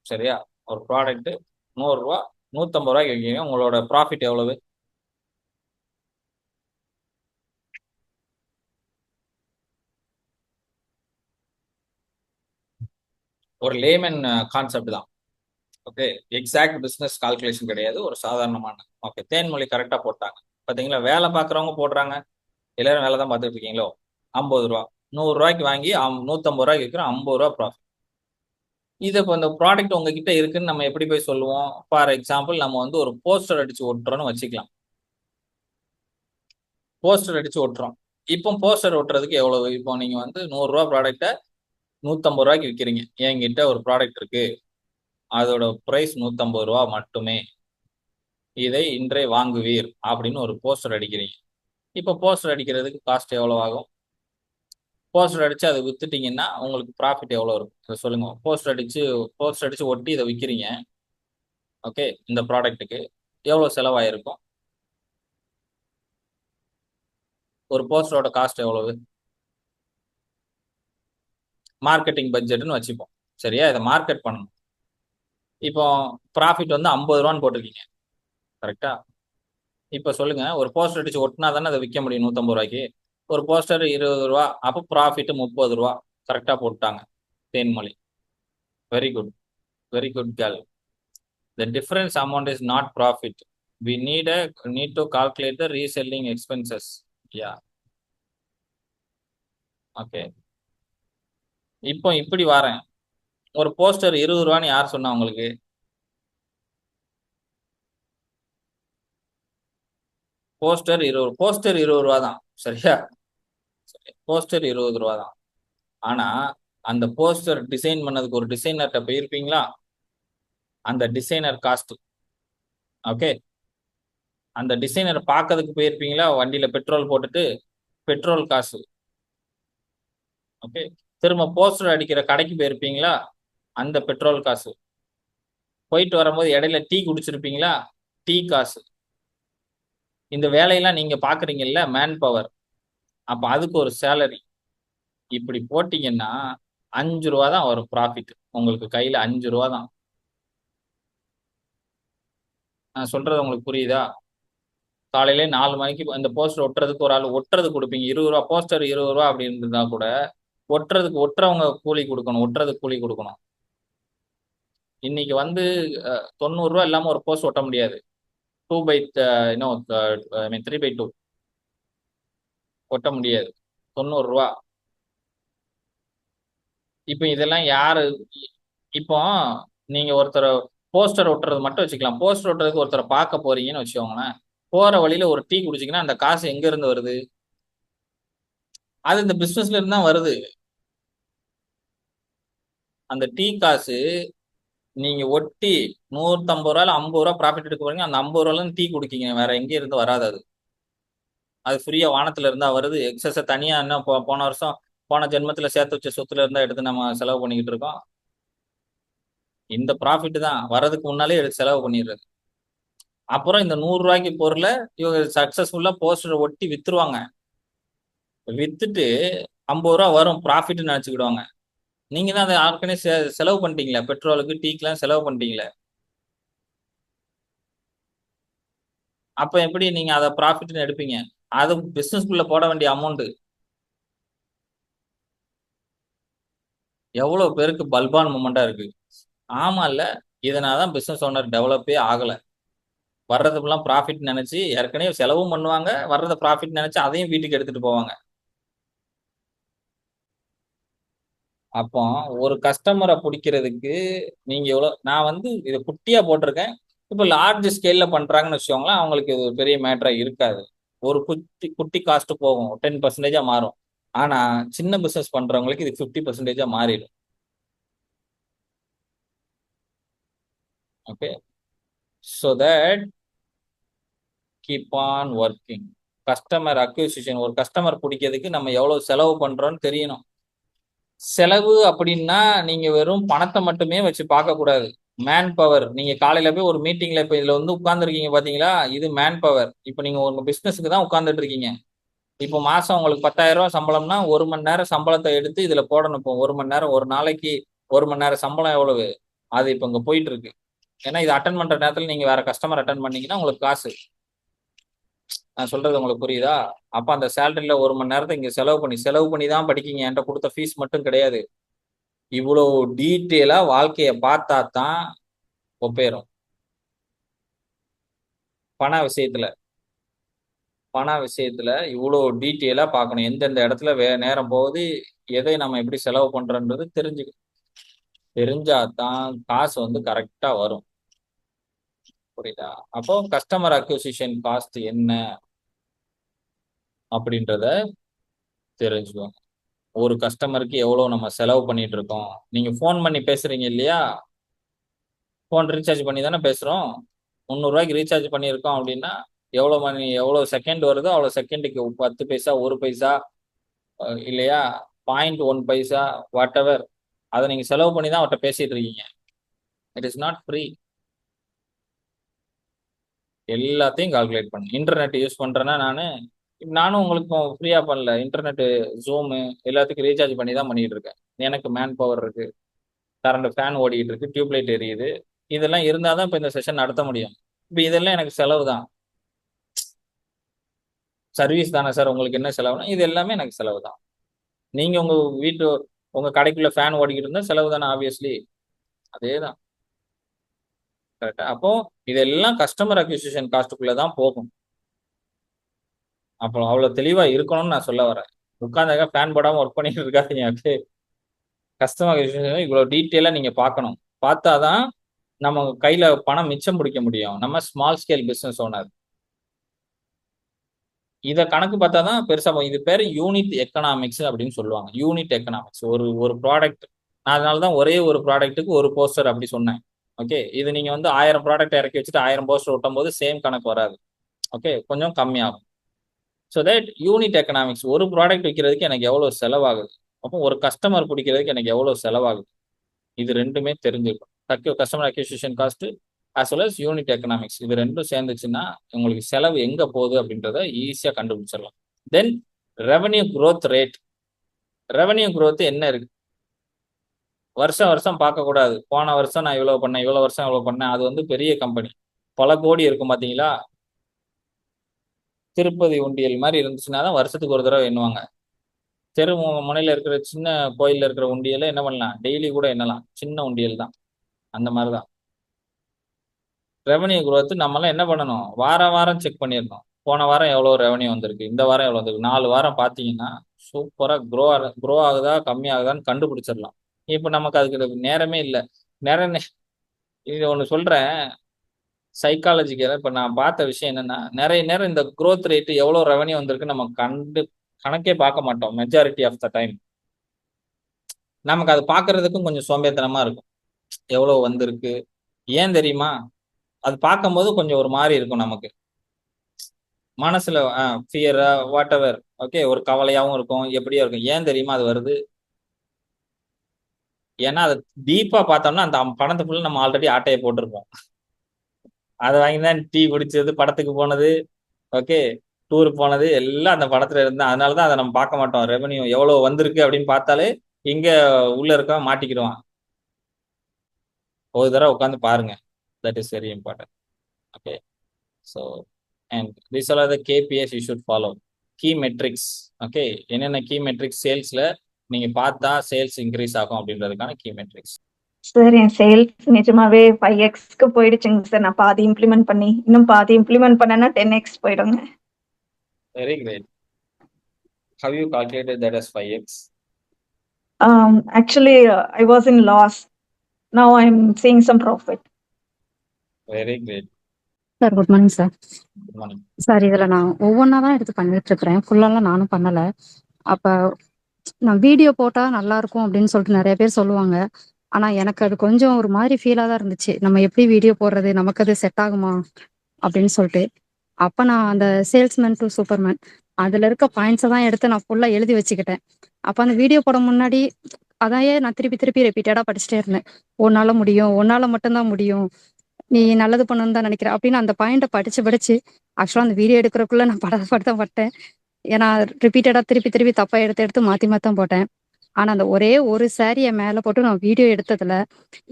சரியா. ஒரு ப்ராடக்ட் 100 ரூபா, 150 ரூபாய்க்கு விற்கீங்க. உங்களோட ப்ராஃபிட் எவ்வளவு. ஒரு லேமன் கான்செப்ட் தான். ஓகே, எக்ஸாக்ட் பிசினஸ் கால்குலேஷன் கிடையாது, ஒரு சாதாரணமான. ஓகே, தேன்மொழி கரெக்டா போட்டாங்க பாத்தீங்களா. வேலை பார்க்குறவங்க போடுறாங்க, எல்லாரும் வேலை தான் பார்த்துட்டு இருக்கீங்களோ. 50 ரூபா, 100 ரூபாய்க்கு வாங்கி 150 ரூபாய்க்கு விற்கிறோம், 50 ரூபா ப்ராஃபிட். இது இப்போ இந்த ப்ராடக்ட் உங்ககிட்ட இருக்குன்னு நம்ம எப்படி போய் சொல்லுவோம். ஃபார் எக்ஸாம்பிள் நம்ம வந்து ஒரு போஸ்டர் அடிச்சு ஒட்டுறோம்னு வச்சுக்கலாம். போஸ்டர் அடிச்சு ஒட்டுறோம். இப்போ போஸ்டர் ஒட்டுறதுக்கு எவ்வளவு. இப்போ நீங்க வந்து 100 ரூபா ப்ராடக்ட்டை 150 ரூபாய்க்கு விற்கிறீங்க. என்கிட்ட ஒரு ப்ராடக்ட் இருக்கு, அதோட பிரைஸ் 150 ரூபா மட்டுமே, இதை இன்றே வாங்குவீர் அப்படின்னு ஒரு போஸ்டர் அடிக்கிறீங்க. இப்போ போஸ்டர் அடிக்கிறதுக்கு காஸ்ட் எவ்வளவு ஆகும். போஸ்டர் அடிச்சு அதை வித்துட்டீங்கன்னா உங்களுக்கு ப்ராஃபிட் எவ்வளவு இருக்கும் அதை சொல்லுங்க. போஸ்டர் அடிச்சு ஒட்டி இதை விற்கிறீங்க, ஓகே, இந்த ப்ராடக்ட்டுக்கு எவ்வளவு செலவாயிருக்கும். ஒரு போஸ்டரோட காஸ்ட் எவ்வளவு, மார்க்கெட்டிங் பட்ஜெட்னு வச்சுப்போம், சரியா. இதை மார்க்கெட் பண்ணணும். இப்போ ப்ராஃபிட் வந்து 50 ரூபான்னு போட்டிருக்கீங்க, கரெக்டா. இப்போ சொல்லுங்க, ஒரு போஸ்டர் அடிச்சு ஒட்டினா தானே அதை விற்க முடியும் 150 ரூபாய்க்கு. ஒரு போஸ்டர் 20 ரூபா, அப்போ ப்ராஃபிட் 30 ரூபா, கரெக்டா போட்டாங்க Thenmozhi. Very good, very good girl. The difference amount is not profit. We need to calculate the reselling expenses. Yeah. Okay. இப்போ இப்படி வரேன். ஒரு போஸ்டர் 20 ரூபான்னு யார் சொன்னா உங்களுக்கு? போஸ்டர் 20 ரூபா தான். சரியா? போஸ்டர் 20 ரூபா தான். ஆனா அந்த போஸ்டர் டிசைன் பண்ணதுக்கு ஒரு டிசைனர்கிட்ட போயிருப்பீங்களா? அந்த டிசைனர் காஸ்ட். ஓகே. அந்த டிசைனர் பார்க்கறதுக்கு போயிருப்பீங்களா? வண்டியில பெட்ரோல் போட்டுட்டு பெட்ரோல் காசு. ஓகே. திரும்ப போஸ்டர் அடிக்கிற கடைக்கு போயிருப்பீங்களா? அந்த பெட்ரோல் காசு. போயிட்டு வரும்போது இடையில டீ குடிச்சிருப்பீங்களா? டீ காசு. இந்த வேலையெல்லாம் நீங்க பாக்குறீங்கல்ல, மேன் பவர். அப்ப அதுக்கு ஒரு சேலரி. இப்படி போட்டீங்கன்னா 5 ரூபா தான் வரும் ப்ராஃபிட். உங்களுக்கு கையில 5 ரூபா தான். நான் சொல்றது உங்களுக்கு புரியுதா? காலையில 4 மணிக்கு அந்த போஸ்டர் ஒட்டுறதுக்கு ஒரு ஆள் ஒட்டுறது கொடுப்பீங்க. 20 ரூபா போஸ்டர் 20 ரூபா அப்படின்னு இருந்தா கூட ஒட்டுறவங்க கூலி கொடுக்கணும். ஒட்டுறதுக்கு கூலி கொடுக்கணும். இன்னைக்கு வந்து 90 ரூபா இல்லாம ஒரு போஸ்ட் ஒட்ட முடியாது. 2 பை 3/2 ஒட்ட முடியாது. 90 ரூபா. இப்ப இதெல்லாம் யாரு? இப்போ நீங்க ஒருத்தரை போஸ்டர் ஒட்டுறது மட்டும் வச்சுக்கலாம். போஸ்டர் ஒட்டுறதுக்கு ஒருத்தரை பார்க்க போறீங்கன்னு வச்சுக்கோங்களேன். போற வழியில ஒரு டீ குடிச்சீங்கன்னா அந்த காசு எங்க இருந்து வருது? அது இந்த பிசினஸ்ல இருந்து தான் வருது. அந்த டீ காசு நீங்க ஒட்டி 150 ரூபாயில 50 ரூபா ப்ராஃபிட் எடுக்க போறீங்க. அந்த 50 ரூபாயில டீ குடிக்கீங்க. வேற எங்க இருந்து வராது அது. அது ஃப்ரீயா வானத்துல இருந்தா வருது. எக்ஸஸ தனியா என்ன போன வருஷம் போன ஜென்மத்துல சேர்த்து வச்ச சொத்துல இருந்தா எடுத்து நம்ம செலவு பண்ணிக்கிட்டு இருக்கோம். இந்த ப்ராஃபிட் தான் வர்றதுக்கு முன்னாலே எடுத்து செலவு பண்ணிடுறது. அப்புறம் இந்த 100 ரூபாய்க்கு பொருளை இவங்க சக்சஸ்ஃபுல்லா போஸ்டர் ஒட்டி வித்துருவாங்க. வித்துட்டு 50 ரூபா வரும் ப்ராஃபிட்னு நினைச்சுக்கிடுவாங்க. நீங்க தான் அதை ஏற்கனவே செலவு பண்ணிட்டீங்களே, பெட்ரோலுக்கு டீக்கெல்லாம் செலவு பண்ணிட்டீங்களே. அப்ப எப்படி நீங்க அதை ப்ராஃபிட்னு எடுப்பீங்க? அது பிசினஸ்குள்ள போட வேண்டிய அமௌண்ட். எவ்வளவு பேருக்கு பல்பான் மூமெண்டா இருக்கு. ஆமா இல்ல, இதனாலதான் பிசினஸ் ஓனர் டெவலப்பே ஆகல. வர்றதுக்கெல்லாம் ப்ராஃபிட் நினைச்சு ஏற்கனவே செலவும் பண்ணுவாங்க, வர்றத ப்ராஃபிட் நினைச்சு அதையும் வீட்டுக்கு எடுத்துட்டு போவாங்க. அப்போ ஒரு கஸ்டமரை பிடிக்கிறதுக்கு நீங்க எவ்வளவு, நான் வந்து இதை குட்டியா போட்டிருக்கேன். இப்போ லார்ஜ் ஸ்கேல்ல பண்றாங்கன்னு வச்சுக்கோங்களேன், அவங்களுக்கு இது பெரிய மேட்டரா இருக்காது. ஒரு குட்டி குட்டி காஸ்ட் போகும், 10% மாறும். ஆனா சின்ன பிசினஸ் பண்றவங்களுக்கு இது 50% மாறிடும். Okay. So that keep on working. Customer acquisition, ஒரு கஸ்டமர் பிடிக்கிறதுக்கு நம்ம எவ்வளவு செலவு பண்றோம்னு தெரியணும். செலவு அப்படின்னா நீங்க வெறும் பணத்தை மட்டுமே வச்சு பார்க்க கூடாது. Man power. நீங்க காலையில போய் ஒரு மீட்டிங்ல இப்ப இதுல வந்து உட்கார்ந்துருக்கீங்க பாத்தீங்களா, இது மேன் பவர். இப்ப நீங்க உங்க பிசினஸுக்கு தான் உட்கார்ந்துட்டு இருக்கீங்க. இப்போ மாசம் உங்களுக்கு 10,000 ரூபாய் சம்பளம்னா 1 மணி நேரம் சம்பளத்தை எடுத்து இதுல போடணும். இப்போ 1 மணி நேரம், ஒரு நாளைக்கு 1 மணி நேரம் சம்பளம் எவ்வளவு? அது இப்ப இங்க போயிட்டு இருக்கு. ஏன்னா இது அட்டன் பண்ற நேரத்துல நீங்க வேற கஸ்டமர் அட்டன் பண்ணீங்கன்னா உங்களுக்கு காசு. நான் சொல்றது உங்களுக்கு புரியுதா? அப்ப அந்த சேலரியில 1 மணி நேரத்தை இங்க செலவு பண்ணி தான் படிக்கீங்க. என்கிட்ட கொடுத்த ஃபீஸ் மட்டும் கிடையாது. இவ்வளவு டீட்டெயிலா வாழ்க்கைய பார்த்தா தான் ஒப்பேரும். பண விஷயத்துல இவ்வளவு டீட்டெயிலா பார்க்கணும். எந்தெந்த இடத்துல நேரம் போகுது, எதை நம்ம எப்படி செலவு பண்றோன்றது தெரிஞ்சாதான் காசு வந்து கரெக்டா வரும். புரியுதா? அப்போ கஸ்டமர் அக்விசிஷன் காஸ்ட் என்ன அப்படின்றத தெரிஞ்சுக்கோங்க. ஒரு கஸ்டமருக்கு எவ்வளவு நம்ம செலவு பண்ணிட்டு இருக்கோம். நீங்க போன் பண்ணி பேசுறீங்க இல்லையா? போன் ரீசார்ஜ் பண்ணி தானே பேசுறோம். 300 ரூபாய்க்கு ரீசார்ஜ் பண்ணியிருக்கோம் அப்படின்னா எவ்வளவு செகண்ட் வருதோ அவ்வளவு செகண்டுக்கு 10 பைசா, 1 பைசா, இல்லையா, 0.1 பைசா, வாட் எவர், அதை நீங்க செலவு பண்ணி தான் அவர்கிட்ட பேசிட்டு இருக்கீங்க. It is not free. எல்லாத்தையும் கால்குலேட் பண்ணு. இன்டர்நெட் யூஸ் பண்றேன்னா நானும் உங்களுக்கு ஃப்ரீயா பண்ணல. இன்டர்நெட், ஜூமு எல்லாத்துக்கும் ரீசார்ஜ் பண்ணி தான் பண்ணிட்டு இருக்கேன். எனக்கு மேன் பவர் இருக்கு, கரண்ட் ஃபேன் ஓடிட்டு இருக்கு, டியூப்லைட் எரியுது. இதெல்லாம் இருந்தாதான் இப்ப இந்த செஷன் நடத்த முடியும். இப்ப இதெல்லாம் எனக்கு செலவு தான். சர்வீஸ் தானே சார், உங்களுக்கு என்ன செலவுனா இது எல்லாமே எனக்கு செலவு தான். நீங்க உங்க வீட்டு உங்க கடைக்குள்ள ஃபேன் ஓடிக்கிட்டு இருந்தா செலவு தானே ஆப்வியஸ்லி. அதே தான். கரெக்டா? அப்போ இதெல்லாம் கஸ்டமர் அக்விசிஷன் காஸ்ட்டுக்குள்ள தான் போகும். அப்போ அவ்வளவு தெளிவா இருக்கணும்னு நான் சொல்ல வரேன். உட்கார்ந்தாங்க ஃபேன் போடாம ஒர்க் பண்ணிட்டு இருக்காதீங்க. ஓகே. கஸ்டமர் அக்விசிஷன் இவ்வளவு டீட்டெயிலா நீங்க பார்க்கணும். பார்த்தாதான் நம்ம கையில பணம் மிச்சம் பிடிக்க முடியும். நம்ம ஸ்மால் ஸ்கேல் பிசினஸ் ஓனர். இத கணக்கு பார்த்தா தான் பெருசா இது பேரு யூனிட் எக்கனாமிக்ஸ் அப்படின்னு சொல்லுவாங்க. Unit economics. ஒரு ஒரு ப்ராடக்ட். நான் அதனால தான் ஒரே ஒரு ப்ராடக்ட்டுக்கு ஒரு போஸ்டர் அப்படி சொன்னேன். ஓகே. இது நீங்க வந்து 1000 ப்ராடக்ட் இறக்கி வச்சுட்டு 1000 போஸ்டர் ஒட்டும் போது சேம் கணக்கு வராது. ஓகே. கொஞ்சம் கம்மியாகும். So that unit economics. ஒரு ப்ராடக்ட் விற்கிறதுக்கு எனக்கு எவ்வளவு செலவாகுது, அப்போ ஒரு கஸ்டமர் பிடிக்கிறதுக்கு எனக்கு எவ்வளவு செலவாகுது, இது ரெண்டுமே தெரிஞ்சிருக்கும். Customer acquisition cost as well as unit economics. இது ரெண்டும் சேர்ந்துச்சுன்னா உங்களுக்கு செலவு எங்க போகுது அப்படின்றத ஈஸியா கண்டுபிடிச்சிடலாம். Then revenue growth rate. Revenue growth என்ன இருக்கு? வருஷம் வருஷம் பார்க்கக்கூடாது. போன வருஷம் நான் இவ்வளவு பண்ணேன், இவ்வளவு வருஷம் இவ்வளவு பண்ணேன். அது வந்து பெரிய கம்பெனி, பல கோடி இருக்கும் பாத்தீங்களா? திருப்பதி உண்டியல் மாதிரி இருந்துச்சுன்னா தான் வருஷத்துக்கு ஒரு தடவை எண்ணுவாங்க. தெரு முனையில இருக்கிற சின்ன கோயில்ல இருக்கிற உண்டியல என்ன பண்ணலாம், டெய்லி கூட எண்ணலாம். சின்ன உண்டியல் தான். அந்த மாதிரிதான் ரெவன்யூ growth. நம்மளாம் என்ன பண்ணணும், வாரம் வாரம் செக் பண்ணிடணும். போன வாரம் எவ்வளவு ரெவன்யூ வந்திருக்கு, இந்த வாரம் எவ்வளவு வந்திருக்கு. 4 வாரம் பார்த்தீங்கன்னா சூப்பரா க்ரோ ஆகுதா கம்மி ஆகுதான்னு கண்டுபிடிச்சிடலாம். இப்ப நமக்கு அதுக்கு நேரமே இல்லை. நேரம் இது ஒண்ணு சொல்றேன், சைக்காலஜிக்கல இப்ப நான் பார்த்த விஷயம் என்னன்னா, நிறைய நேரம் இந்த growth ரேட் எவ்வளவு ரெவன்யூ வந்திருக்கு நம்ம கணக்கே பார்க்க மாட்டோம். மெஜாரிட்டி ஆஃப் த டைம் நமக்கு அது பார்க்கறதுக்கும் கொஞ்சம் சோம்பேறித்தனமா இருக்கும். எவ்வளவு வந்திருக்கு, ஏன் தெரியுமா? அது பார்க்கும்போது கொஞ்சம் ஒரு மாதிரி இருக்கும் நமக்கு மனசுல. ஃபியரா வாட் எவர். ஓகே. ஒரு கவலையாவும் இருக்கும், எப்படியோ இருக்கும். ஏன் தெரியுமா அது வருது? ஏன்னா அது டீப்பா பார்த்தோம்னா அந்த பணத்துக்குள்ள நம்ம ஆல்ரெடி ஆட்டையை போட்டிருப்போம். அதை வாங்கி தான் டீ குடிச்சது, படத்துக்கு போனது, ஓகே, டூர் போனது எல்லாம் அந்த படத்துல இருந்தா. அதனாலதான் அதை நம்ம பார்க்க மாட்டோம். ரெவன்யூ எவ்வளவு வந்திருக்கு அப்படின்னு பார்த்தாலே இங்க உள்ள இருக்க மாட்டிக்கிடுவான். ஒரு தடவை உட்காந்து பாருங்க. That is very important. Okay. So and this are the KPIs you should follow. Key metrics. Okay. என்னென்ன கீ மெட்ரிக்ஸ் சேல்ஸ்ல நீங்க பார்த்தா சேல்ஸ் இன்க்ரீஸ் ஆகும் அப்படின்றதுக்கான கீ மெட்ரிக்ஸ். சார் என் சேல்ஸ் நிஜமாவே 5x போயிடுச்சுங்க சார். நான் பாதி இம்ப்ளிமெண்ட் பண்ணி இன்னும் பாதி இம்ப்ளிமெண்ட் பண்ணனா 10x போயிடுங்க. Very great. How you calculated that as 5x? Actually, I was in loss. Now I'm seeing some profit. Very great. Sir good morning sir. Good morning. Sir இதுல நான் ஒவ்வொன்றா தான் எடுத்து பண்ணிட்டு இருக்கிறேன். ஃபுல்லாலாம் நானும் பண்ணல. அப்ப நான் வீடியோ போட்டா நல்லா இருக்கும் அப்படின்னு சொல்லிட்டு நிறைய பேர் சொல்லுவாங்க. ஆனா எனக்கு அது கொஞ்சம் ஒரு மாதிரி ஃபீலா தான் இருந்துச்சு. நம்ம எப்படி வீடியோ போடுறது, நமக்கு அது செட் ஆகுமா அப்படின்னு சொல்லிட்டு. அப்ப நான் அந்த சேல்ஸ்மேன் டு சூப்பர்மேன் அதுல இருக்க பாயிண்ட்ஸை தான் எடுத்து நான் ஃபுல்லா எழுதி வச்சுக்கிட்டேன். அப்ப அந்த வீடியோ போட முன்னாடி அதையே நான் திருப்பி திருப்பி ரிப்பீட்டடா படிச்சுட்டே இருந்தேன். உன்னால முடியும், உன்னால மட்டும்தான் முடியும், நீ நல்லது பண்ணணும்னு தான் நினைக்கிற அப்படின்னு அந்த பாயிண்ட படிச்சு படிச்சு ஆக்சுவலா அந்த வீடியோ எடுக்கிறதுக்குள்ள நான் பட்டேன். ஏன்னா ரிப்பீட்டடா திருப்பி திருப்பி தப்பா எடுத்து எடுத்து மாத்தி மாத்தான் போட்டேன். ஆனா அந்த ஒரே ஒரு சாரிய மேல போட்டு நான் வீடியோ எடுத்ததுல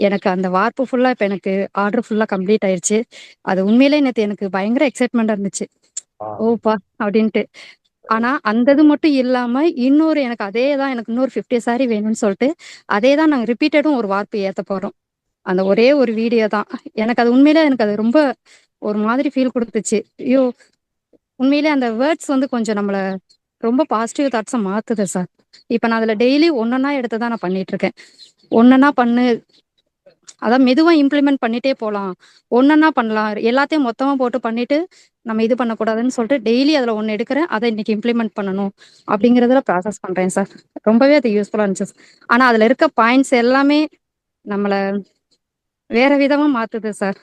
எனக்கு அந்த வார்ப்பு ஃபுல்லா இப்ப எனக்கு ஆர்டர் ஃபுல்லா கம்ப்ளீட் ஆயிருச்சு. அது உண்மையிலே நேத்து எனக்கு பயங்கர எக்ஸைட்மெண்டா இருந்துச்சு. ஓப்பா அப்படின்ட்டு. ஆனா அந்த இது மட்டும் இல்லாம இன்னொரு எனக்கு அதேதான், எனக்கு இன்னொரு 50 சாரி வேணும்னு சொல்லிட்டு அதே தான் நாங்க ரிப்பீட்டடும் ஒரு வார்ப்பு ஏத்த போறோம். அந்த ஒரே ஒரு வீடியோ தான் எனக்கு அது உண்மையிலே எனக்கு அது ரொம்ப ஒரு மாதிரி ஃபீல் கொடுத்துச்சு. ஐயோ, உண்மையிலே அந்த வேர்ட்ஸ் வந்து கொஞ்சம் நம்மள ரொம்ப பாசிட்டிவ் தாட்ஸை மாத்துது சார். இப்ப நான் அதுல டெய்லி ஒன்னொன்னா எடுத்துதான் நான் பண்ணிட்டு இருக்கேன். ஒன்னொன்னா பண்ணு, அதான் மெதுவா இம்ப்ளிமெண்ட் பண்ணிட்டே போலாம், ஒன்னொன்னா பண்ணலாம், எல்லாத்தையும் மொத்தமா போட்டு பண்ணிட்டு நம்ம இது பண்ணக்கூடாதுன்னு சொல்லிட்டு டெய்லி அதுல ஒன்னு எடுக்கிறேன். அதை இன்னைக்கு இம்ப்ளிமெண்ட் பண்ணணும் அப்படிங்கறதுல ப்ராசஸ் பண்றேன் சார். ரொம்பவே அது யூஸ்ஃபுல்லா இருந்துச்சு. ஆனா அதுல இருக்க பாயிண்ட்ஸ் எல்லாமே நம்மள வேற விதமா மாத்துது சார்.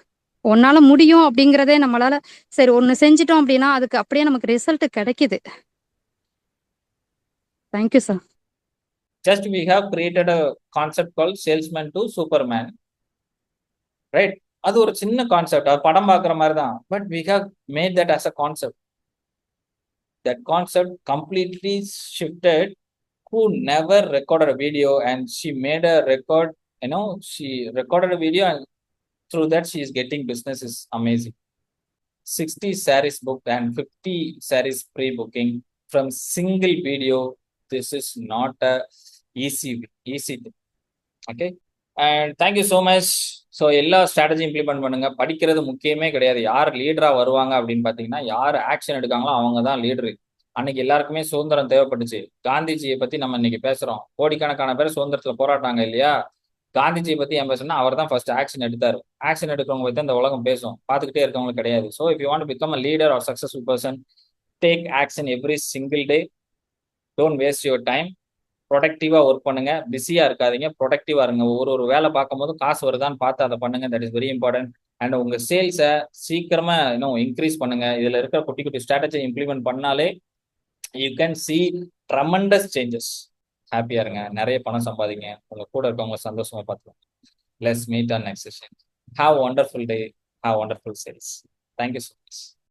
உன்னால முடியும் அப்படிங்கறதே நம்மளால சரி ஒண்ணு செஞ்சிட்டோம் அப்படின்னா அதுக்கு அப்படியே நமக்கு ரிசல்ட் கிடைக்குது. Thank you sir. Just we have created a concept called salesman to superman, right? அது ஒரு சின்ன கான்செப்ட், அது படம் பார்க்குற மாதிரி தான். But we have made that as a concept. That concept completely shifted. Who never recorded a video and she made a record, she recorded a video and through that she is getting business is amazing. 60 sarees booked and 50 sarees pre-booking from single video. This is not a easy easy. Okay, and thank you so much. So எல்லா strategy implement பண்ணுங்க. படிக்கிறது முக்கியமே கிடையாது. யார் லீடரா வருவாங்க அப்படின்னு பார்த்தீங்கன்னா, யார் ஆக்ஷன் எடுக்காங்களோ அவங்க தான் லீடரு. அன்னைக்கு எல்லாருக்குமே சுதந்திரம் தேவைப்பட்டுச்சு. காந்திஜியை பத்தி நம்ம இன்னைக்கு பேசுறோம். கோடிக்கணக்கான பேர் சுதந்திரத்துல போராட்டாங்க இல்லையா? காந்திஜியை பத்தி ஏன் பேசணும்னா, அவர் தான் ஃபர்ஸ்ட் ஆக்ஷன் எடுத்தாரு. ஆக்ஷன் எடுக்கிறவங்க பத்தி இந்த உலகம் பேசும், பார்த்துக்கிட்டே இருக்கவங்களுக்கு கிடையாது. So if you want to become a leader or successful person, take action every single day. Don't waste your time. ப்ரொடக்டிவா ஒர்க் பண்ணுங்க. பிஸியா இருக்காதீங்க, ப்ரொடக்டிவா இருங்க. ஒரு வேலை பார்க்கும் போது காசு வருதான்னு பார்த்து அதை பண்ணுங்க. That is very important. And உங்க சேல்ஸை சீக்கிரமா இன்னும் இன்க்ரீஸ் பண்ணுங்க. இதுல இருக்கிற குட்டி குட்டி ஸ்ட்ராட்டஜி இம்ப்ளிமெண்ட் பண்ணாலே you can see tremendous changes. ஹாப்பியா இருங்க, நிறைய பணம் சம்பாதிங்க, உங்க கூட இருக்கவங்க சந்தோஷமா பார்த்துக்கலாம். Let's meet on next session. Have wonderful day, have wonderful sales. Thank you so much.